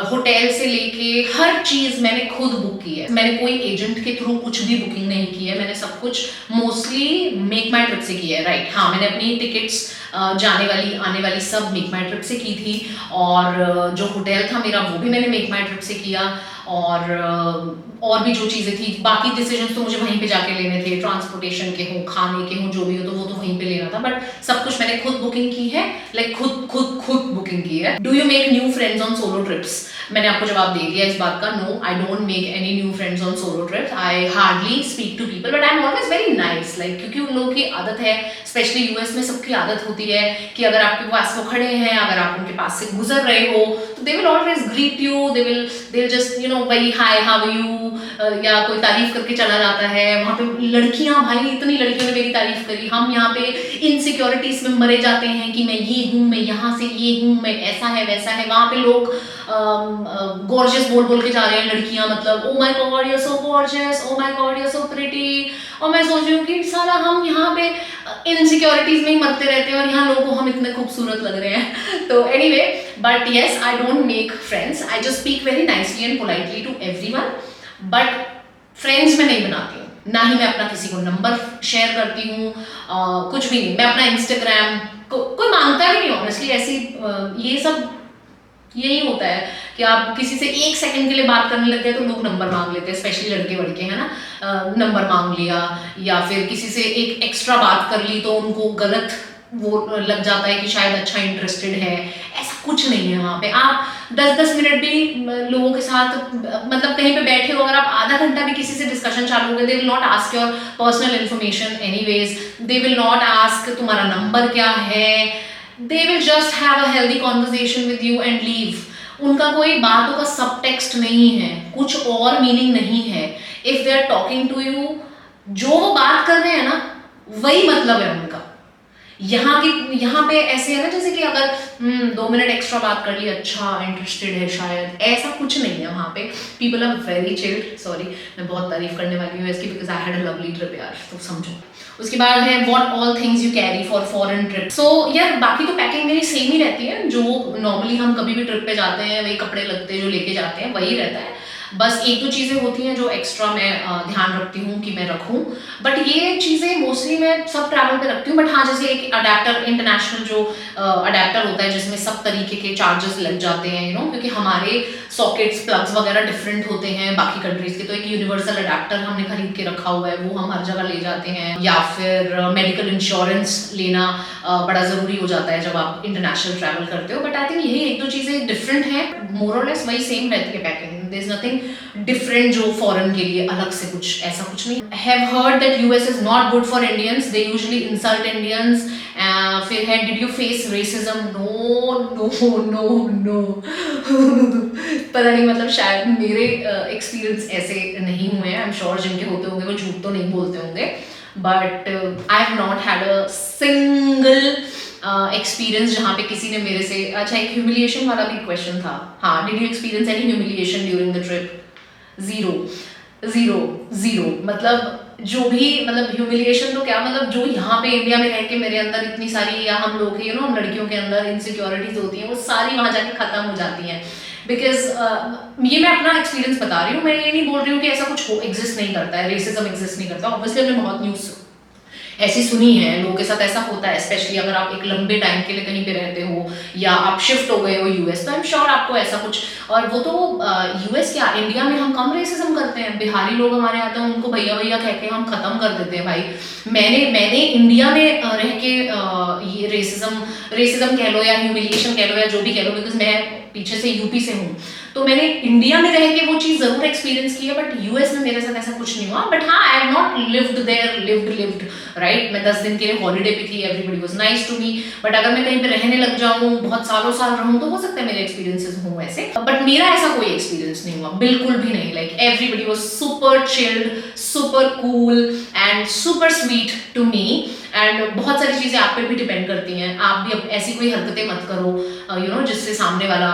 होटल से लेके हर चीज मैंने खुद बुक की है। मैंने कोई एजेंट के थ्रू कुछ भी बुकिंग नहीं की है, मैंने सब कुछ मोस्टली मेक माई ट्रिप से की है। राइट, हाँ मैंने अपनी टिकट्स जाने वाली आने वाली सब मेक माई ट्रिप से की थी, और जो होटल था मेरा वो भी मैंने मेक माई ट्रिप से किया, और भी जो चीज़ें थी, बाकी डिसीजंस तो मुझे वहीं पे जाके लेने थे, ट्रांसपोर्टेशन के हों, खाने के हों, जो भी हो तो वो तो वहीं पे लेना था। बट सब कुछ मैंने खुद बुकिंग की है, लाइक खुद बुकिंग की है। Do you make new friends on solo trips? मैंने आपको जवाब दे दिया इस बात का, no I don't make any new friends on solo trips. I hardly speak to people, but I am always very nice, like क्योंकि उन लोगों की आदत है, स्पेशली यूएस में सबकी आदत होती है कि अगर आपके पास वो खड़े हैं, अगर आप उनके पास से गुजर रहे हो तो they will always greet you, they will just you know भाई हाय हाउ यू, या कोई तारीफ करके चला जाता है। वहाँ पे लड़कियाँ, भाई इतनी लड़कियों ने मेरी तारीफ करी। हम यहाँ पे इनसिक्योरिटीज में मरे जाते हैं कि मैं ये हूँ, मैं यहाँ से ये हूँ, मैं ऐसा है वैसा है। वहाँ पे लोग गॉर्जियस बोल बोल के जा रहे हैं, लड़कियाँ, मतलब oh my god you are so gorgeous, oh my god you are so pretty. और मैं सोच रही हूँ कि साला हम यहाँ पे इनसिक्योरिटीज में ही मरते रहते हैं और यहाँ लोगों को हम इतने खूबसूरत लग रहे हैं। तो anyway, but yes I don't make friends, I just speak very nicely and politely to everyone, but friends मैं नहीं बनाती हूँ, ना ही मैं अपना किसी को नंबर शेयर करती हूँ, कुछ भी नहीं। मैं अपना इंस्टाग्राम कोई मांगता भी नहीं ऑनेस्टली, ऐसी ये सब यही होता है कि आप किसी से एक सेकंड के लिए बात करने लगते हैं तो लोग नंबर मांग लेते हैं, स्पेशली लड़के वड़के है ना, नंबर मांग लिया, या फिर किसी से एक एक्स्ट्रा बात कर ली तो उनको गलत वो लग जाता है कि शायद अच्छा इंटरेस्टेड है। ऐसा कुछ नहीं है वहाँ पे। आप 10-10 मिनट भी लोगों के साथ, मतलब कहीं पे बैठे हो, अगर आप आधा घंटा भी किसी से डिस्कशन चालू हो गए, they will not ask your personal information anyways, they will not ask तुम्हारा नंबर क्या है, they will just have a healthy conversation with you and leave. उनका कोई बातों का सब टेक्स्ट नहीं है, कुछ और मीनिंग नहीं है। If they are talking to you, जो वो बात कर रहे हैं ना वही मतलब है उनका। यहाँ पे ऐसे है ना जैसे कि अगर 2 मिनट एक्स्ट्रा बात कर ली, अच्छा इंटरेस्टेड है शायद, ऐसा कुछ नहीं है वहाँ पे। People are very chilled. Sorry, मैं बहुत तारीफ करने वाली हूँ इसकी, because I had a lovely trip यार, तो समझो। उसके बाद है what all things you carry for foreign trip. So यार बाकी तो पैकिंग मेरी सेम ही रहती है, जो नॉर्मली हम कभी भी ट्रिप पे जाते हैं वही कपड़े लगते हैं, जो लेके जाते हैं वही रहता है। बस एक दो चीज़ें होती हैं जो एक्स्ट्रा मैं ध्यान रखती हूँ कि मैं रखूँ, बट ये चीज़ें मोस्टली मैं सब ट्रैवल पे रखती हूँ। बट हाँ, जैसे एक अडेप्टर, इंटरनेशनल जो अडेप्टर होता है जिसमें सब तरीके के चार्जेस लग जाते हैं, यू नो, क्योंकि हमारे सॉकेट्स प्लग्स वगैरह डिफरेंट होते हैं बाकी कंट्रीज के, तो एक यूनिवर्सल अडेप्टर हमने खरीद के रखा हुआ है, वो हम हर जगह ले जाते हैं। या फिर मेडिकल इंश्योरेंस लेना बड़ा ज़रूरी हो जाता है जब आप इंटरनेशनल ट्रैवल करते हो। बट आई थिंक यही एक दो चीज़ें डिफरेंट हैं, मोर और लेस वही सेम रहती है packing, there is nothing different जो फॉरेन के लिए अलग से कुछ ऐसा कुछ नहीं। Have heard that US is not good for Indians, they usually insult Indians. फिर है did you face racism? No no no no पता नहीं, मतलब शायद मेरे एक्सपीरियंस ऐसे नहीं हुए हैं। आई एम श्योर जिनके होते होंगे वो झूठ तो नहीं बोलते होंगे, but I have not had a single experience जहाँ पे किसी ने मेरे से, अच्छा एक ह्यूमिलिएशन वाला भी क्वेश्चन था, हाँ, did you experience any humiliation during the trip? Zero. मतलब जो भी, मतलब ह्यूमिलिएशन तो क्या, मतलब जो यहाँ पे इंडिया में रह के मेरे अंदर इतनी सारी, या हम लोग यू नो लड़कियों के अंदर इनसिक्योरिटीज होती हैं, वो सारी वहाँ जाके खत्म हो जाती हैं। बिकॉज ये मैं अपना एक्सपीरियंस बता रही हूँ, मैं ये नहीं बोल रही हूँ कि ऐसा कुछ एग्जिस्ट नहीं करता है, रेसिज्म एग्जिस्ट नहीं करता। ऑब्वियसली हमने बहुत न्यूज़ ऐसी सुनी है, लोगों के साथ ऐसा होता है, स्पेशली अगर आप एक लंबे टाइम के लिए कहीं पे रहते हो या आप शिफ्ट हो गए हो यूएस, तो आई एम श्योर आपको ऐसा कुछ। और वो तो यूएस क्या, इंडिया में हम कम रेसिज्म करते हैं। बिहारी लोग हमारे आते हैं, उनको भैया भैया कह के हम खत्म कर देते हैं भाई। मैंने इंडिया में रह के ये रेसिज्म कह लो या ह्यूमिलिएशन कह लो या जो भी कह लो, बिकॉज मैं पीछे से यूपी से हूँ, तो मैंने इंडिया में रह के वो चीज़ ज़रूर एक्सपीरियंस की है, बट यूएस में मेरे साथ ऐसा कुछ नहीं हुआ। बट हाँ, I have not lived there, lived right. मैं 10 दिन के लिए हॉलीडे पे थी, everybody was nice to me, but अगर मैं कहीं पे रहने लग जाऊँ, बहुत सालों साल रहूँ, तो हो सकता है मेरे एक्सपीरियंसेस हों ऐसे, बट मेरा ऐसा कोई एक्सपीरियंस नहीं हुआ, बिल्कुल भी नहीं। Like everybody was super chilled, super cool and super sweet to me. And बहुत सारी चीज़ें आप पे भी डिपेंड करती हैं, आप भी ऐसी कोई हरकतें मत करो जिससे सामने वाला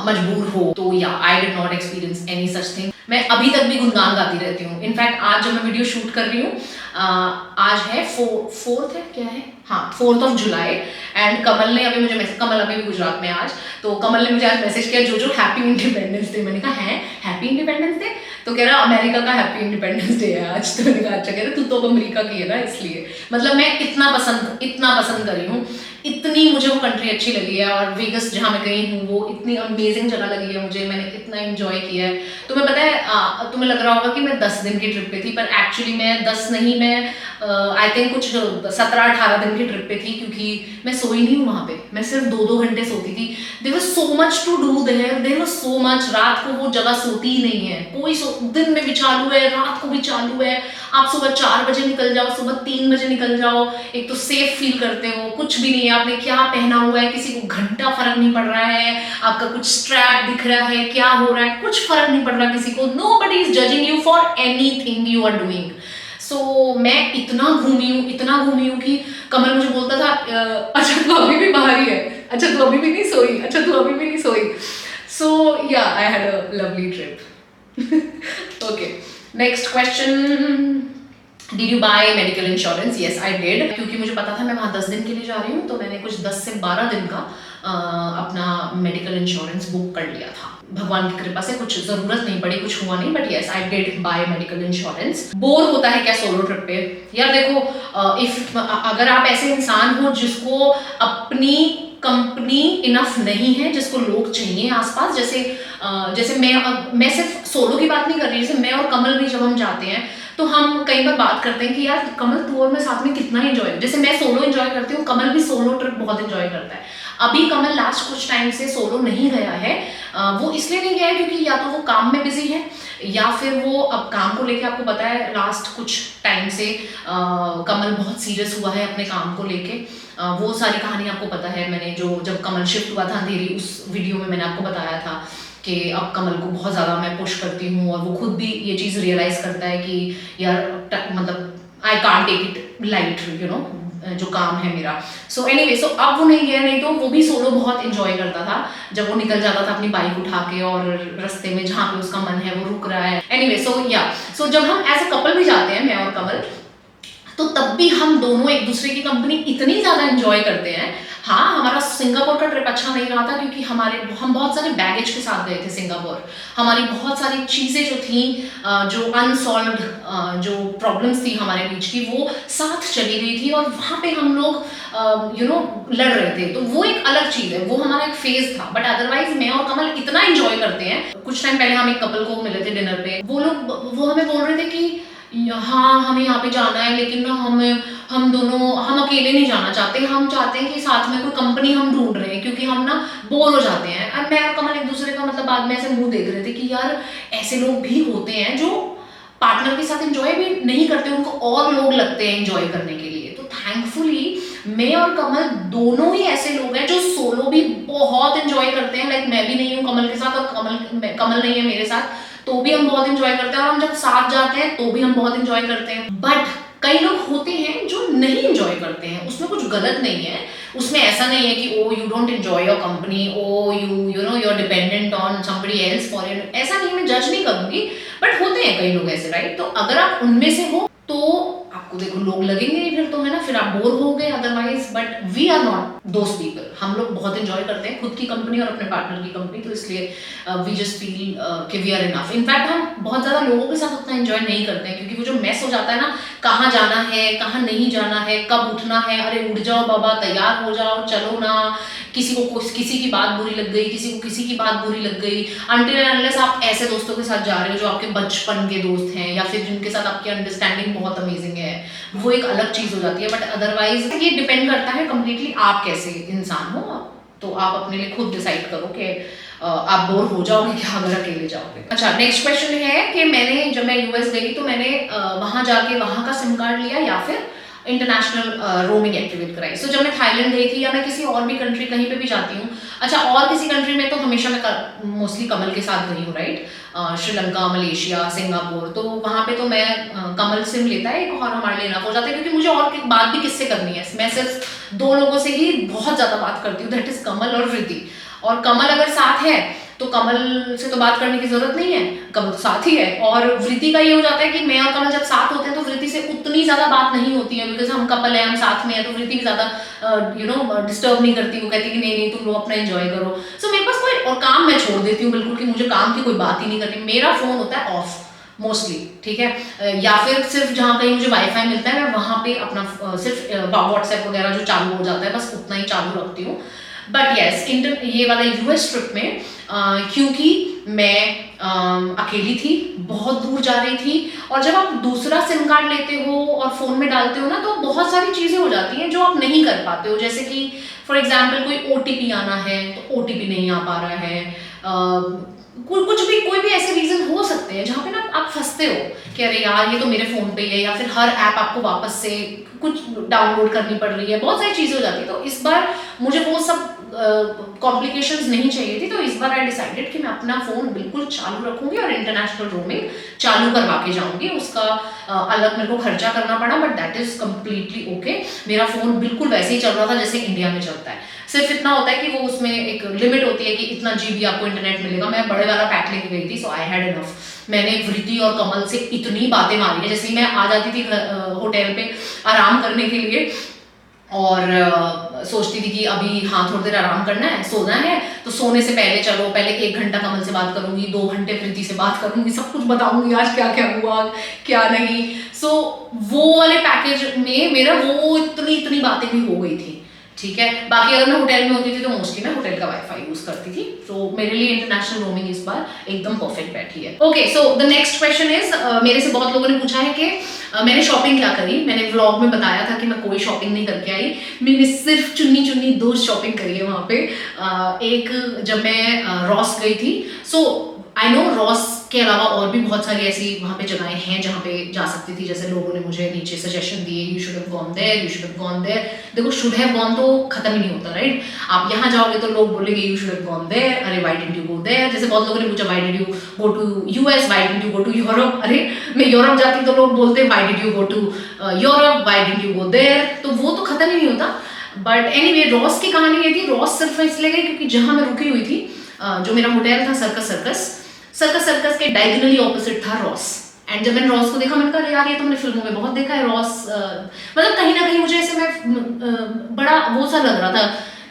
मजबूर हो। तो या I did not experience any such thing. मैं अभी तक भी गुनगान गाती रहती हूँ। इनफैक्ट आज जब मैं वीडियो शूट कर रही हूँ, आज है फोर्थ है, क्या है, हाँ 4th of July, एंड कमल ने अभी मुझे मैसेज, कमल अभी भी गुजरात में आज, तो कमल ने मुझे आज मैसेज किया, जो हैप्पी इंडिपेंडेंस डे। मैंने कहा है हैप्पी इंडिपेंडेंस डे? तो कह रहा अमेरिका का हैप्पी इंडिपेंडेंस डे है आज। तो मैंने कहा अच्छा, कह रहा तू तो अमेरिका की है ना, इसलिए। मतलब मैं इतना पसंद करी हूँ, इतनी मुझे वो कंट्री अच्छी लगी है, और वेगस जहाँ मैं गई हूँ वो इतनी अमेजिंग जगह लगी है मुझे, मैंने इतना एंजॉय किया है। तुम्हें पता है, तुम्हें लग रहा होगा कि मैं 10 दिन की ट्रिप पे थी, पर एक्चुअली मैं 10 नहीं, मैं आई थिंक कुछ 17-18 दिन की ट्रिप पे थी, क्योंकि मैं सोई नहीं हूँ वहाँ पे। मैं सिर्फ 2-2 घंटे सोती थी। There was so much to do there was so much. रात को वो जगह सोती ही नहीं है कोई, दिन में भी चालू है, रात को भी चालू है। आप सुबह 4 बजे निकल जाओ, सुबह 3 बजे निकल जाओ, एक तो सेफ फील करते हो, कुछ भी नहीं है, आपने क्या पहना हुआ है, किसी को घंटा फर्क नहीं पड़ रहा है, आपका कुछ स्ट्रैप दिख रहा है, क्या हो रहा है, कुछ फर्क नहीं पड़ रहा किसी को। Nobody is judging you for anything you are doing. So मैं इतना घूमी हूँ कि कमल मुझे बोलता था अच्छा तू अभी भी बाहर ही है, अच्छा तू अभी भी नहीं सोई, अच्छा तू अभी भी नहीं सोई। So yeah I had a lovely trip. Okay, next question, did you buy medical insurance? Yes I did, क्योंकि मुझे पता था मैं वहाँ 10 दिन के लिए जा रही हूँ, तो मैंने कुछ 10 से 12 दिन का अपना मेडिकल इंश्योरेंस बुक कर लिया था। भगवान की कृपा से कुछ जरूरत नहीं पड़ी, कुछ हुआ नहीं, but yes I did bye medical insurance. Bore होता है क्या सोलो ट्रिप पे? यार देखो, इफ अगर आप ऐसे इंसान हो जिसको अपनी कंपनी इनफ नहीं है, जिसको लोग चाहिए आसपास, जैसे मैं सिर्फ सोलो की बात नहीं कर रही, जैसे मैं और कमल भी जब हम जाते हैं तो हम कई बार बात करते हैं कि यार कमल तू और मैं साथ में कितना एंजॉय, जैसे मैं सोलो एंजॉय करती हूँ, कमल भी सोलो ट्रिप बहुत एंजॉय करता है। अभी कमल लास्ट कुछ टाइम से सोलो नहीं गया है, वो इसलिए नहीं गया है क्योंकि या तो वो काम में बिजी है, या फिर वो अब काम को लेके, आपको पता है लास्ट कुछ टाइम से कमल बहुत सीरियस हुआ है अपने काम को लेके। वो सारी कहानी आपको पता है, मैंने जब कमल शिफ्ट हुआ था अंधेरी, उस वीडियो में मैंने आपको बताया था कि अब कमल को बहुत ज़्यादा मैं पुश करती हूँ, और वो खुद भी ये चीज़ रियलाइज़ करता है कि यार मतलब I can't take it light, जो काम है मेरा। सो एनीवे, सो अब वो नहीं गया, नहीं तो वो भी सोलो बहुत इंजॉय करता था जब वो निकल जाता था अपनी बाइक उठा के, और रास्ते में जहाँ पे उसका मन है वो रुक रहा है। एनीवे, सो जब हम एज अ कपल भी जाते हैं, मैं और कमल, तो तब भी हम दोनों एक दूसरे की कंपनी इतनी ज़्यादा एंजॉय करते हैं। हाँ, हमारा सिंगापुर का ट्रिप अच्छा नहीं रहा था क्योंकि हम बहुत सारे बैगेज के साथ गए थे सिंगापुर। हमारी बहुत सारी चीज़ें जो थी, जो अनसॉल्व्ड जो प्रॉब्लम्स थी हमारे बीच की, वो साथ चली गई थी, और वहाँ पे हम लोग लड़ रहे थे, तो वो एक अलग चीज़ है, वो हमारा एक फेज था। बट अदरवाइज मैं और कमल इतना एंजॉय करते हैं। कुछ टाइम पहले हम एक कपल को मिले थे डिनर पे, वो हमें बोल रहे थे कि हाँ हमें यहाँ पे जाना है, लेकिन ना हम अकेले नहीं जाना चाहते, हम चाहते हैं कि साथ में कोई कंपनी हम ढूंढ रहे हैं, क्योंकि हम ना बोर हो जाते हैं। और मैं और कमल एक दूसरे का मतलब बाद में ऐसे मुंह देख रहे थे कि यार ऐसे लोग भी होते हैं जो पार्टनर के साथ एंजॉय भी नहीं करते, उनको और लोग लगते हैं एंजॉय करने के लिए। तो थैंकफुली मैं और कमल दोनों ही ऐसे लोग हैं जो सोलो भी बहुत एंजॉय करते हैं। लाइक मैं भी नहीं हूँ कमल के साथ, और कमल नहीं है मेरे साथ, तो भी हम बहुत एंजॉय करते हैं, और हम जब साथ जाते हैं तो भी हम बहुत एंजॉय करते हैं। बट कई लोग होते हैं जो नहीं एंजॉय करते हैं, उसमें कुछ गलत नहीं है, उसमें ऐसा नहीं है कि oh you don't enjoy your company, oh you are dependent on somebody else for your, ऐसा नहीं, मैं जज नहीं करूंगी, बट होते हैं कई लोग ऐसे, राइट? तो अगर आप उनमें से हो तो आपको देखो लोग लगेंगे ही फिर तो, है ना, फिर आप बोर हो गए otherwise. But we are not those people. हम लोग बहुत एंजॉय करते हैं खुद की कंपनी और अपने पार्टनर की कंपनी, तो इसलिए वी जस्ट फील कि वी आर इनफ। इनफैक्ट हम बहुत ज़्यादा लोगों के साथ उतना एंजॉय नहीं करते हैं, क्योंकि वो जो मैस हो जाता है ना, कहाँ जाना है कहाँ नहीं जाना है, कब उठना है, अरे उठ जाओ बाबा, तैयार हो जाओ, चलो ना, किसी को किसी की बात बुरी लग गई, किसी को किसी की बात बुरी लग गई। अनटिल एंड अनलेस आप ऐसे दोस्तों के साथ जा रहे हो जो आपके बचपन के दोस्त हैं, या फिर जिनके साथ आपकी अंडरस्टैंडिंग बहुत अमेजिंग है, वो एक अलग चीज़ हो जाती है। बट अदरवाइज ये डिपेंड करता है कम्प्लीटली आप कैसे इंसान हो। तो आप अपने लिए खुद डिसाइड करो कि आप बोर हो जाओगे क्या अगर अकेले जाओगे। अच्छा, नेक्स्ट क्वेश्चन है कि मैंने जब मैं यूएस गई तो मैंने वहाँ जाके वहाँ का सिम कार्ड लिया या फिर इंटरनेशनल रोमिंग एक्टिवेट कराई। सो जब मैं थाईलैंड गई थी या मैं किसी और भी कंट्री कहीं पे भी जाती हूँ, अच्छा और किसी कंट्री में तो हमेशा मैं मोस्टली कमल के साथ गई हूँ, राइट, श्रीलंका, मलेशिया, सिंगापुर, तो वहाँ पे तो मैं कमल सिम लेता है एक और हमारे लिए इनफ हो जाता है, क्योंकि मुझे और बात भी किससे करनी है, मैं सिर्फ 2 लोगों से ही बहुत ज़्यादा बात करती हूँ, दैट इज़ कमल और वृद्धि। और कमल अगर साथ है तो कमल से तो बात करने की जरूरत नहीं है, कमल तो साथ ही है। और वृद्धि का ये हो जाता है कि मैं और कमल जब साथ होते हैं तो वृद्धि से उतनी ज्यादा बात नहीं होती है, बिकॉज हम कपल है, हम साथ में है, तो वृद्धि भी ज्यादा डिस्टर्ब नहीं करती, वो कहती है कि नहीं नहीं तुम लोग अपना एंजॉय करो। सो मेरे पास कोई और काम मैं छोड़ देती हूँ बिल्कुल, कि मुझे काम की कोई बात ही नहीं करनी, मेरा फोन होता है ऑफ मोस्टली, ठीक है, या फिर सिर्फ जहाँ कहीं मुझे वाईफाई मिलता है मैं वहाँ पे अपना सिर्फ व्हाट्सएप वगैरह जो चालू हो जाता है बस उतना ही चालू रखती हूँ। बट येस, ये वाला यूएस ट्रिप में क्योंकि मैं अकेली थी, बहुत दूर जा रही थी, और जब आप दूसरा सिम कार्ड लेते हो और फ़ोन में डालते हो ना, तो बहुत सारी चीज़ें हो जाती हैं जो आप नहीं कर पाते हो। जैसे कि फॉर एग्जाम्पल कोई ओटीपी आना है तो ओटीपी नहीं आ पा रहा है, कोई भी ऐसे रीज़न हो सकते हैं जहाँ पे ना आप फंसते हो कि अरे यार ये तो मेरे फ़ोन पे ही है, या फिर हर ऐप आपको वापस से कुछ डाउनलोड करनी पड़ रही है, बहुत सारी चीज़ें हो जाती है। तो इस बार मुझे वो सब कॉम्प्लिकेशंस नहीं चाहिए थी, तो इस बार आई डिसाइडेड कि मैं अपना फ़ोन बिल्कुल चालू रखूंगी और इंटरनेशनल रोमिंग चालू करवा के जाऊंगी। उसका अलग मेरे को खर्चा करना पड़ा, but that is completely okay. मेरा फ़ोन बिल्कुल वैसे ही चल रहा था जैसे इंडिया में चलता है, सिर्फ इतना होता है कि वो उसमें एक लिमिट होती है कि इतना जीबी आपको इंटरनेट मिलेगा। मैं बड़े वाला पैक लेके गई थी, सो आई हैड इनफ। मैंने वृद्धि और कमल से इतनी बातें मारी है, जैसे ही मैं आ जाती थी होटल पे आराम करने के लिए, और सोचती थी कि अभी हाँ थोड़ी देर आराम करना है, सोना है, तो सोने से पहले चलो पहले 1 घंटा कमल से बात करूंगी, 2 घंटे वृद्धि से बात करूंगी, सब कुछ बताऊंगी आज क्या क्या हुआ क्या नहीं। सो वो वाले पैकेज में मेरा वो इतनी बातें भी हो गई थी, ठीक है। बाकी अगर मैं होटल में होती थी तो मोस्टली मैं होटल का वाईफाई यूज करती थी, तो मेरे लिए इंटरनेशनल रोमिंग इस बार एकदम परफेक्ट बैठी है। Okay, so the next question is, मेरे से बहुत लोगों ने पूछा है कि मैंने शॉपिंग क्या करी। मैंने व्लॉग में बताया था कि मैं कोई शॉपिंग नहीं करके आई, मैंने सिर्फ चुन्नी 2 शॉपिंग करी है वहाँ पे। एक जब मैं रॉस गई थी, सो आई नो रॉस के अलावा और भी बहुत सारी ऐसी वहाँ पे जगहें हैं जहाँ पे जा सकती थी, जैसे लोगों ने मुझे नीचे सजेशन दिए, you should have gone there, you should have gone there. देखो शुड हैव गॉन तो खत्म ही नहीं होता, राइट। आप यहाँ जाओगे तो लोग बोलेंगे you should have gone there, अरे why didn't you go there. जैसे बहुत लोगों ने पूछा why did you go to US, why didn't you go to Europe. अरे मैं यूरोप जाती तो लोग बोलते why did you go to Europe, why didn't you go there, तो वो तो खत्म ही नहीं होता। बट एनीवे, रॉस की कहानी ये थी, रॉस सिर्फ इसलिए गई क्योंकि जहाँ मैं रुकी हुई थी, जो मेरा होटल था सर्कस के डायगोनली ऑपोजिट था रॉस। एंड जब मैंने रॉस को देखा मैंने कहा यार ये तो मैंने फिल्मों में बहुत देखा है रॉस, मतलब कहीं ना कहीं मुझे ऐसे मैं बड़ा वो सा लग रहा था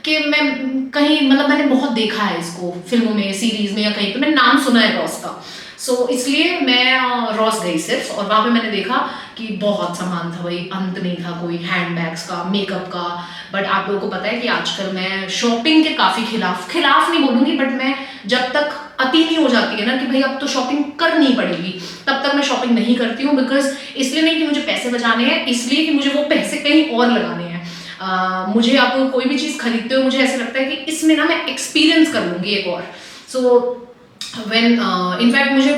कि मैं कहीं मतलब मैंने बहुत देखा है इसको फिल्मों में, सीरीज में, या कहीं पे मैंने नाम सुना है रॉस का। सो इसलिए मैं रॉस गई सिर्फ, और वहाँ पे मैंने देखा कि बहुत सामान था भाई, अंत नहीं था कोई, हैंडबैग्स का, मेकअप का। बट आप लोगों को पता है कि आजकल मैं शॉपिंग के काफ़ी खिलाफ नहीं बोलूँगी, बट मैं जब तक अति नहीं हो जाती है ना कि भाई अब तो शॉपिंग करनी पड़ेगी, तब तक मैं शॉपिंग नहीं करती हूँ। बिकॉज इसलिए नहीं कि मुझे पैसे बचाने हैं, इसलिए कि मुझे वो पैसे कहीं और लगाने हैं। मुझे आप कोई भी चीज़ खरीदते हो मुझे ऐसा लगता है कि इसमें ना मैं एक्सपीरियंस कर लूँगी एक और। सो व्हेन इनफैक्ट मुझे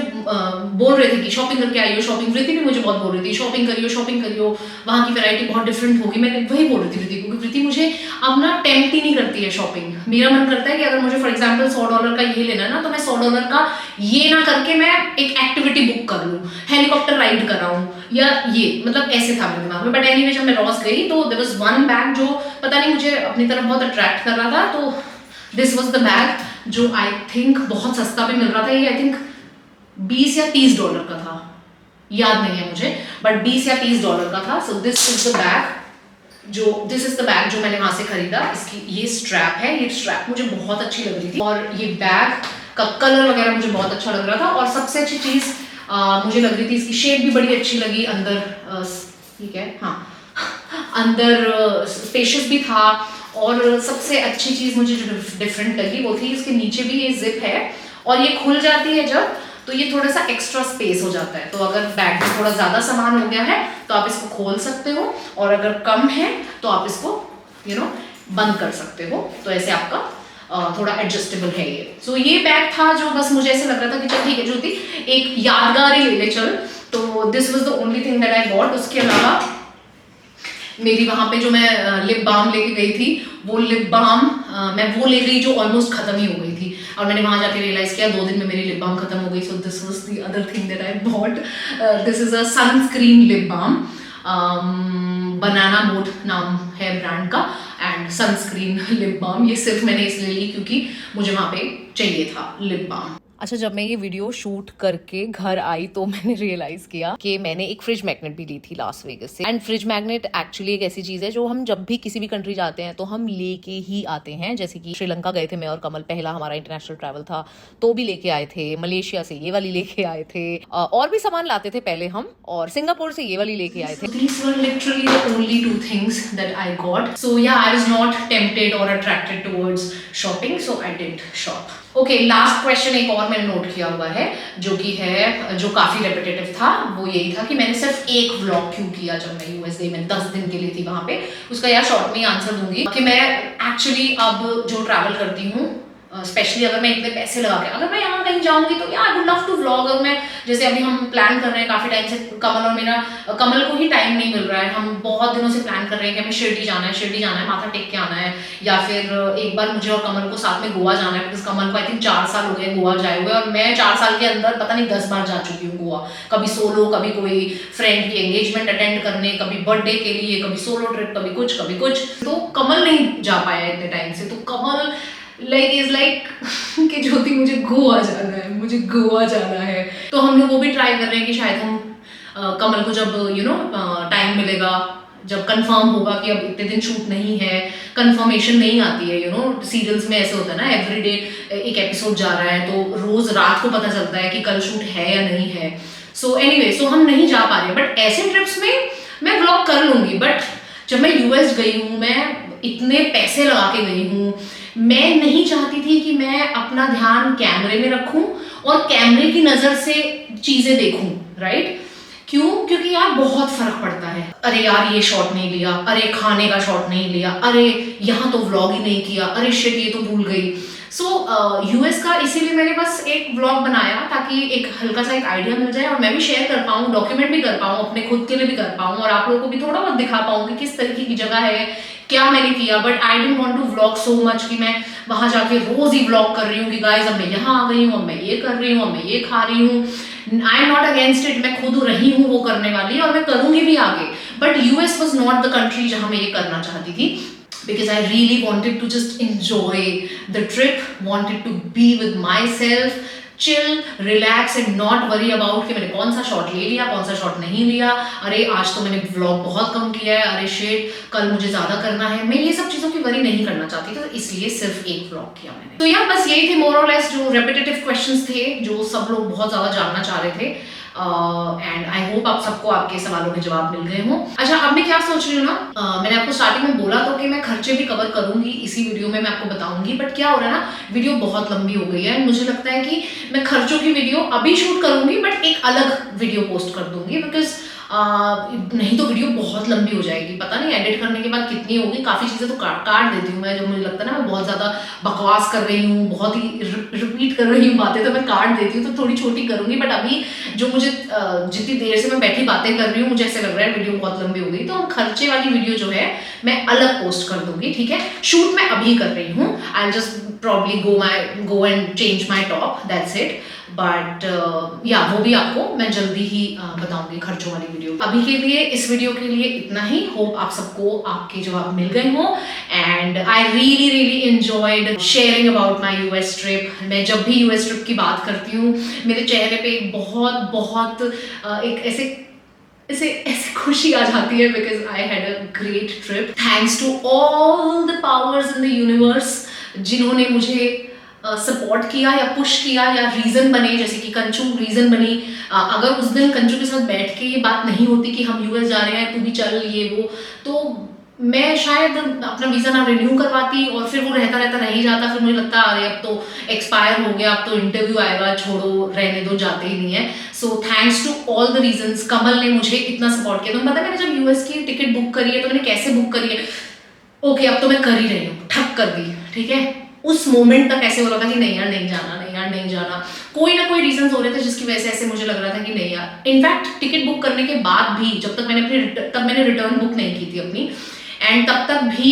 बोल रहे थे कि शॉपिंग करके आई हो, शॉपिंग, वृद्धि भी मुझे बहुत बोल रही थी शॉपिंग करियो, वहाँ की वैरायटी बहुत डिफरेंट होगी। मैं वही बोल रही थी वृद्धि को कि वृद्धि मुझे अब ना टेम्प्ट ही नहीं करती है शॉपिंग। मेरा मन करता है कि अगर मुझे फॉर एग्जाम्पल $100 का ये लेना ना, तो मैं $100 का ये ना करके मैं एक एक्टिविटी बुक कर लूँ, हेलीकॉप्टर राइड कराऊँ, या ये मतलब ऐसे था मेरे दिमाग में। बट एनीवे जब मैं रॉस गई तो देयर वाज वन बैग जो पता नहीं मुझे अपनी तरफ बहुत अट्रैक्ट कर रहा था, तो दिस वॉज द बैग जो आई थिंक बहुत सस्ता भी मिल रहा था। ये आई थिंक $20 या $30 का था, याद नहीं है मुझे, बट 20 या 30 डॉलर का था। So this is the bag जो मैंने वहां से खरीदा। इसकी ये स्ट्रैप है, ये स्ट्रैप मुझे बहुत अच्छी लग रही थी और ये बैग का कलर वगैरह मुझे बहुत अच्छा लग रहा था। और सबसे अच्छी चीज मुझे लग रही थी, इसकी शेप भी बड़ी अच्छी लगी। अंदर ठीक है, हाँ, अंदर स्पेशियस भी था। और सबसे अच्छी चीज मुझे जो डिफरेंट लगी वो थी इसके नीचे भी ये जिप है और ये खुल जाती है जब, तो ये थोड़ा सा एक्स्ट्रा स्पेस हो जाता है। तो अगर बैग में थोड़ा ज़्यादा सामान हो गया है तो आप इसको खोल सकते हो, और अगर कम है तो आप इसको बंद कर सकते हो। तो ऐसे आपका थोड़ा एडजस्टेबल है ये। सो ये बैग था जो बस मुझे ऐसे लग रहा था कि चल ठीक है ज्योति, एक यादगार ही ले ले चल। तो this was the only thing that I got. उसके अलावा मेरी वहाँ पे जो मैं लिप बाम लेके गई थी, वो लिप बाम मैं वो ले गई जो ऑलमोस्ट खत्म ही हो गई थी। और मैंने वहाँ जाके रियलाइज किया 2 दिन में मेरी लिप बाम खत्म हो गई। So this was the other thing that I bought. This is a sunscreen lip balm, banana boat नाम है ब्रांड का, एंड सनस्क्रीन लिप बाम। ये सिर्फ मैंने इसलिए ली क्योंकि मुझे वहाँ पे चाहिए था लिप बाम। अच्छा, जब मैं ये वीडियो शूट करके घर आई तो मैंने रियलाइज किया कि मैंने एक फ्रिज मैग्नेट भी ली थी लास वेगस से। एंड फ्रिज मैग्नेट एक्चुअली एक ऐसी चीज है जो हम जब भी किसी भी कंट्री जाते हैं तो हम लेके ही आते हैं। जैसे कि श्रीलंका गए थे मैं और कमल, पहला हमारा इंटरनेशनल ट्रैवल था, तो भी लेके आए थे। मलेशिया से ये वाली लेके आए थे, और भी सामान लाते थे पहले हम, और सिंगापुर से ये वाली लेके आए थे। These were literally the only 2 things that I got. So yeah, I was not tempted or attracted towards shopping, so I didn't shop. Okay, last question एक और मैंने नोट किया हुआ है जो कि है, जो काफी रेपिटेटिव था। वो यही था कि मैंने सिर्फ एक व्लॉग क्यों किया जब मैं यूएसए में 10 दिन के लिए थी वहां पे। उसका यार शॉर्ट में आंसर दूंगी कि मैं एक्चुअली अब जो ट्रैवल करती हूँ, स्पेशली अगर मैं इतने पैसे लगा के अगर मैं यहाँ कहीं जाऊंगी तो यार I would love to vlog. और मैं जैसे अभी हम प्लान कर रहे हैं काफी टाइम से, कमल और मेरा, कमल को ही टाइम नहीं मिल रहा है। हम बहुत दिनों से प्लान कर रहे हैं कि हमें शिरडी जाना है, माथा टेक के आना है, या फिर एक बार मुझे और कमल को साथ में गोवा जाना है। बिकॉज कमल को आई थिंक 4 साल हो गए गोवा जाए हुए, और मैं 4 साल के अंदर पता नहीं 10 बार जा चुकी हूँ गोवा। कभी सोलो, कभी कोई फ्रेंड की एंगेजमेंट अटेंड करने, कभी बर्थडे के लिए, कभी सोलो ट्रिप, कभी कुछ। तो कमल नहीं जा पाया इतने टाइम से। तो कमल इज लाइक कि ज्योति मुझे गोवा जाना है। तो हम लोग वो भी ट्राई कर रहे हैं कि शायद हम कमल को जब टाइम मिलेगा, जब कंफर्म होगा कि अब इतने दिन शूट नहीं है, कंफर्मेशन नहीं आती है, सीरियल्स में ऐसे होता है ना, एवरीडे एक एपिसोड जा रहा है तो रोज रात को पता चलता है कि कल शूट है या नहीं है। सो हम नहीं जा पा रहे। बट ऐसे ट्रिप्स में मैं व्लॉग कर लूंगी। बट जब मैं यूएस गई हूँ, मैं इतने पैसे लगा के गई हूँ, मैं नहीं चाहती थी कि मैं अपना ध्यान कैमरे में रखूं और कैमरे की नजर से चीजें देखूं, राइट? क्यों? क्योंकि यार बहुत फर्क पड़ता है। अरे यार ये शॉट नहीं लिया, अरे खाने का शॉट नहीं लिया, अरे यहाँ तो व्लॉग ही नहीं किया, अरे शिट ये तो भूल गई। सो यूएस का इसीलिए मैंने बस एक व्लॉग बनाया ताकि एक हल्का सा एक आइडिया मिल जाए और मैं भी शेयर कर पाऊँ, डॉक्यूमेंट भी कर पाऊँ, अपने खुद के लिए भी कर पाऊँ, और आप लोगों को भी थोड़ा बहुत दिखा पाऊँ कि किस तरीके की जगह है, क्या मैंने किया। But I didn't want to vlog so much कि मैं वहां जाके रोज ही व्लॉग कर रही हूँ कि गाइस अब मैं यहाँ आ गई हूँ, अब मैं ये कर रही हूँ, अब मैं ये खा रही हूँ। आई एम नॉट अगेंस्ट इट, मैं खुद रही हूँ वो करने वाली, और मैं करूंगी भी आगे। But US was not the country जहां मैं ये करना चाहती थी, because I really wanted to just enjoy the trip, wanted to be with myself, chill, relax and not worry about कि मैंने कौन सा शॉट ले लिया, कौन सा शॉट नहीं लिया, अरे आज तो मैंने व्लॉग बहुत कम किया है, अरे शिट कल मुझे ज़्यादा करना है। मैं ये सब चीज़ों की वरी नहीं करना चाहती, तो इसलिए सिर्फ एक व्लॉग किया मैंने। तो यार बस यही थे मोर और लेस जो रेपिटेटिव क्वेश्चंस थे जो सब लोग बहुत ज़्यादा जानना चाह रहे थे। एंड आई होप आप सबको आपके सवालों के जवाब मिल गए हों। अच्छा, अब मैं क्या सोच रही हूँ ना, मैंने आपको स्टार्टिंग में बोला तो कि मैं खर्चे भी कवर करूंगी इसी वीडियो में, मैं आपको बताऊंगी। बट क्या हो रहा है ना, वीडियो बहुत लंबी हो गई है, मुझे लगता है कि मैं खर्चों की वीडियो अभी शूट करूंगी बट एक अलग वीडियो पोस्ट कर दूंगी, बिकॉज नहीं तो वीडियो बहुत लंबी हो जाएगी। पता नहीं एडिट करने के बाद कितनी होगी, काफ़ी चीज़ें तो काट देती हूँ मैं, जो मुझे लगता है ना मैं बहुत ज़्यादा बकवास कर रही हूँ, बहुत ही रिपीट कर रही हूँ बातें, तो मैं काट देती हूँ, तो थोड़ी छोटी करूँगी। बट अभी जो मुझे जितनी देर से मैं बैठी बातें कर रही हूँ, मुझे ऐसे लग रहा है वीडियो बहुत लंबी हो गई, तो हम खर्चे वाली वीडियो जो है मैं अलग पोस्ट कर दूंगी, ठीक है? शूट मैं अभी कर रही हूँ, I just probably go and change my top, that's it. But या वो भी आपको मैं जल्दी ही बताऊंगी खर्चों वाली वीडियो। अभी के लिए इस वीडियो के लिए इतना ही। होप आप सबको आपके जवाब मिल गए हों and I really really enjoyed sharing about my US trip. मैं जब भी यूएस ट्रिप की बात करती हूँ मेरे चेहरे पे एक बहुत बहुत एक ऐसे खुशी आ जाती है because I had a great trip. Thanks to all the powers in the universe जिन्होंने मुझे सपोर्ट किया या पुश किया या रीज़न बने, जैसे कि कंचू रीज़न बनी। अगर उस दिन कंचू के साथ बैठ के ये बात नहीं होती कि हम यूएस जा रहे हैं तू भी चल ये वो, तो मैं शायद अपना वीज़ा ना रिन्यू करवाती और फिर वो रहता रहता रह ही जाता। फिर मुझे लगता अरे अब तो एक्सपायर हो गया, अब तो इंटरव्यू आएगा, छोड़ो रहने दो, जाते ही नहीं है। So thanks to all the reasons. Kamal ने मुझे इतना सपोर्ट किया। तो पता है मैंने जब यूएस की टिकट बुक करी है तो मैंने कैसे बुक करी है, ओके अब तो मैं कर ही रही हूँ, ठक कर दी, ठीक है। उस मोमेंट तक ऐसे हो रहा था कि नहीं यार नहीं जाना, नहीं यार नहीं जाना। कोई ना कोई रीजंस हो रहे थे जिसकी वजह से ऐसे मुझे लग रहा था कि नहीं यार। इनफैक्ट टिकट बुक करने के बाद भी जब तक मैंने रिटर्न बुक नहीं की थी अपनी, एंड तब तक भी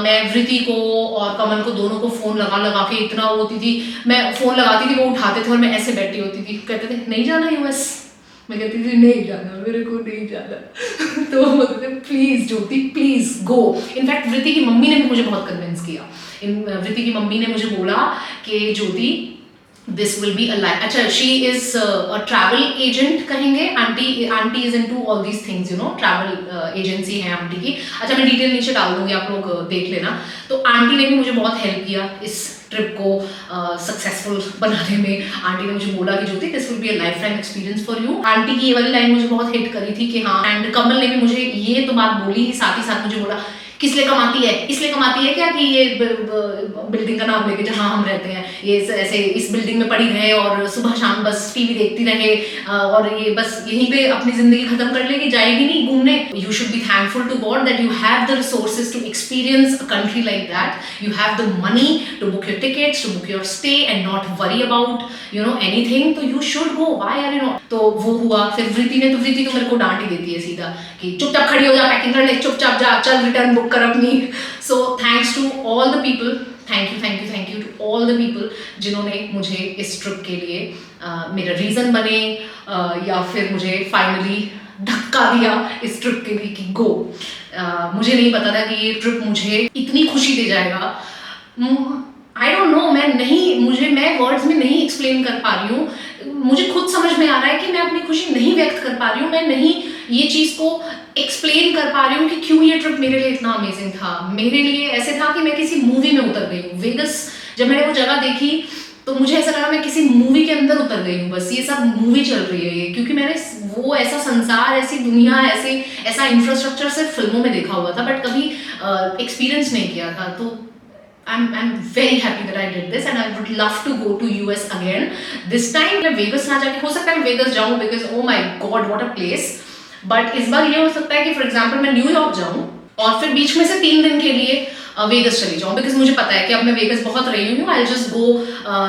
मैं वृति को और कमल को दोनों को फ़ोन लगा लगा के इतना होती थी। मैं फ़ोन लगाती थी, वो उठाते थे और मैं ऐसे बैठी होती थी। कहते थे नहीं जाना यूएस, मैं कहती थी नहीं जाना, मेरे को नहीं जाना। तो वो बोलते थे please Jyoti please go. In fact वृति की मम्मी ने भी मुझे बहुत कन्विंस किया। वृति की मम्मी ने मुझे बोला कि Jyoti this will be a life. अच्छा she is a travel agent कहेंगे, aunty is into all these things, you know, travel agency है आंटी की। अच्छा मैं डिटेल नीचे डाल दूंगी, आप लोग देख लेना। तो आंटी ने भी मुझे बहुत हेल्प किया इस ट्रिप को सक्सेसफुल बनाने में। आंटी ने मुझे बोला कि Jyoti this will be a lifetime experience for you. Aunty की ये वाली लाइन मुझे बहुत हिट करी थी कि हाँ। एंड कमल ने भी मुझे ये तो बात बोली, साथ ही साथ मुझे बोला किस लिए कमाती है, इसलिए कमाती है क्या कि ये बिल्डिंग का नाम लेके जहाँ हम रहते हैं ये ऐसे इस बिल्डिंग में पड़ी रहे और सुबह शाम बस टीवी देखती रहे और ये बस यहीं पे अपनी जिंदगी खत्म कर लेगी, जाएगी नहीं घूमने। You should be thankful to God that you have the resources to experience a country like that. You have the money to book your tickets, to book your stay and not worry about you know anything. तो you should go, why are you not. तो वो हुआ। फिर वृति तो मेरे को डांट ही देती है सीधा कि चुपचाप खड़ी हो जा, पैकिंग कर ले, चुपचाप जा, चल रिटर्न बुक कर अपनी। So thanks to all the people, thank you to all the people जिन्होंने मुझे इस ट्रिप के लिए मेरा रीज़न बने या फिर मुझे फाइनली धक्का दिया इस ट्रिप के लिए कि गो। मुझे नहीं पता था कि ये ट्रिप मुझे इतनी खुशी दे जाएगा। आई डोंट नो, मैं वर्ड्स में नहीं एक्सप्लेन कर पा रही हूँ। मुझे खुद समझ में आ रहा है कि मैं अपनी खुशी नहीं व्यक्त कर पा रही हूँ, मैं नहीं ये चीज़ को एक्सप्लेन कर पा रही हूँ कि क्यों ये ट्रिप मेरे लिए इतना अमेजिंग था। मेरे लिए ऐसे था कि मैं किसी मूवी में उतर गई हूँ। वेगस जब मैंने वो जगह देखी तो मुझे ऐसा लगा मैं किसी मूवी के अंदर उतर गई हूँ, बस ये सब मूवी चल रही है ये। क्योंकि मैंने वो ऐसा संसार, ऐसी दुनिया, ऐसा इंफ्रास्ट्रक्चर सिर्फ फिल्मों में देखा हुआ था बट कभी एक्सपीरियंस नहीं किया था। तो I'm very happy that I did this and I would love to go to US again. This time मैं वेगस ना जाके, हो सकता है मैं वेगस जाऊँ because oh my god what a place. But इस बार ये हो सकता है कि for example मैं न्यूयॉर्क जाऊँ और फिर बीच में से 3 दिन के लिए वेगस चली जाऊँ बिकॉज मुझे पता है कि अब मैं वेगस बहुत रही हूँ। I just go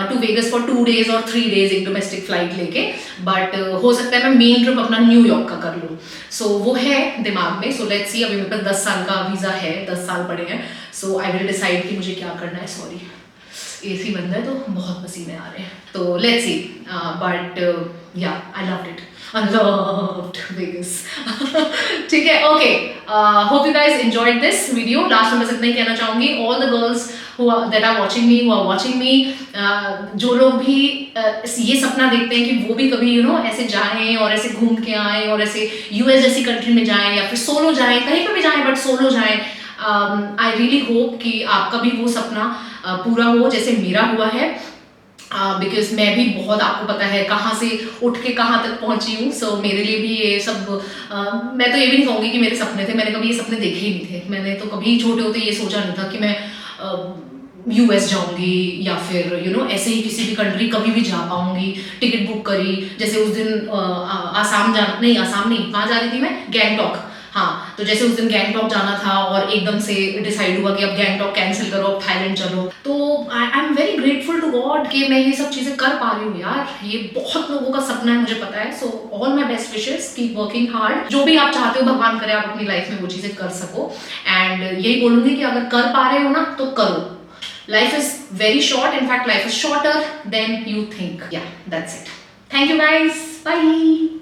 to Vegas for 2 days और 3 days एक डोमेस्टिक फ्लाइट लेके। बट हो सकता है मैं मेन ट्रिप अपना न्यूयॉर्क का कर लूँ। सो वो है दिमाग में। सो लेट्स सी, अभी मेरे पास 10 साल का वीज़ा है, 10 साल पड़े हैं। सो आई विल डिसाइड कि मुझे क्या करना है। सॉरी एसी बंद है तो बहुत पसीने आ रहे हैं। तो लेट्स सी, बट या I loved it, I loved Vegas. ठीक है, okay, hope you guys enjoyed this video. Last में बस इतना ही कहना चाहूँगी, all the girls that are watching me, जो लोग भी ये सपना देखते हैं कि वो भी कभी ऐसे जाएं और ऐसे घूम के आएं और ऐसे यूएस जैसी कंट्री में जाएं या फिर सोलो जाएं, कहीं पर भी जाएं बट सोलो जाएं। आई रियली होप कि आपका भी वो सपना पूरा हो जैसे मेरा हुआ है। बिकॉज मैं भी बहुत, आपको पता है कहाँ से उठ के कहाँ तक पहुँची हूँ। सो मेरे लिए भी ये सब मैं तो ये भी नहीं कहूँगी कि मेरे सपने थे, मैंने कभी ये सपने देखे ही नहीं थे। मैंने तो कभी छोटे होते ये सोचा नहीं था कि मैं यूएस जाऊँगी या फिर ऐसे ही किसी भी कंट्री कभी भी जा पाऊँगी। टिकट बुक करी, जैसे उस दिन आसाम नहीं, कहाँ जा रही थी मैं, गैंगटॉक। हाँ, तो जैसे उस दिन गैंगटॉक जाना था और एकदम से डिसाइड हुआ कि अब गैंगटॉक कैंसिल करो, अब थाईलैंड चलो। तो I am very grateful to God कि मैं ये सब चीज़ें कर पा रही हूँ यार। ये बहुत लोगों का सपना है, मुझे पता है। So all my best wishes, keep working hard. जो भी आप चाहते हो भगवान करे आप अपनी लाइफ में वो चीज़ें कर सको। एंड यही बोलूँगी कि अगर कर पा रहे हो ना तो करो, Life is very short. In fact, life is shorter than you think. Yeah, that's it. Thank you guys. Bye.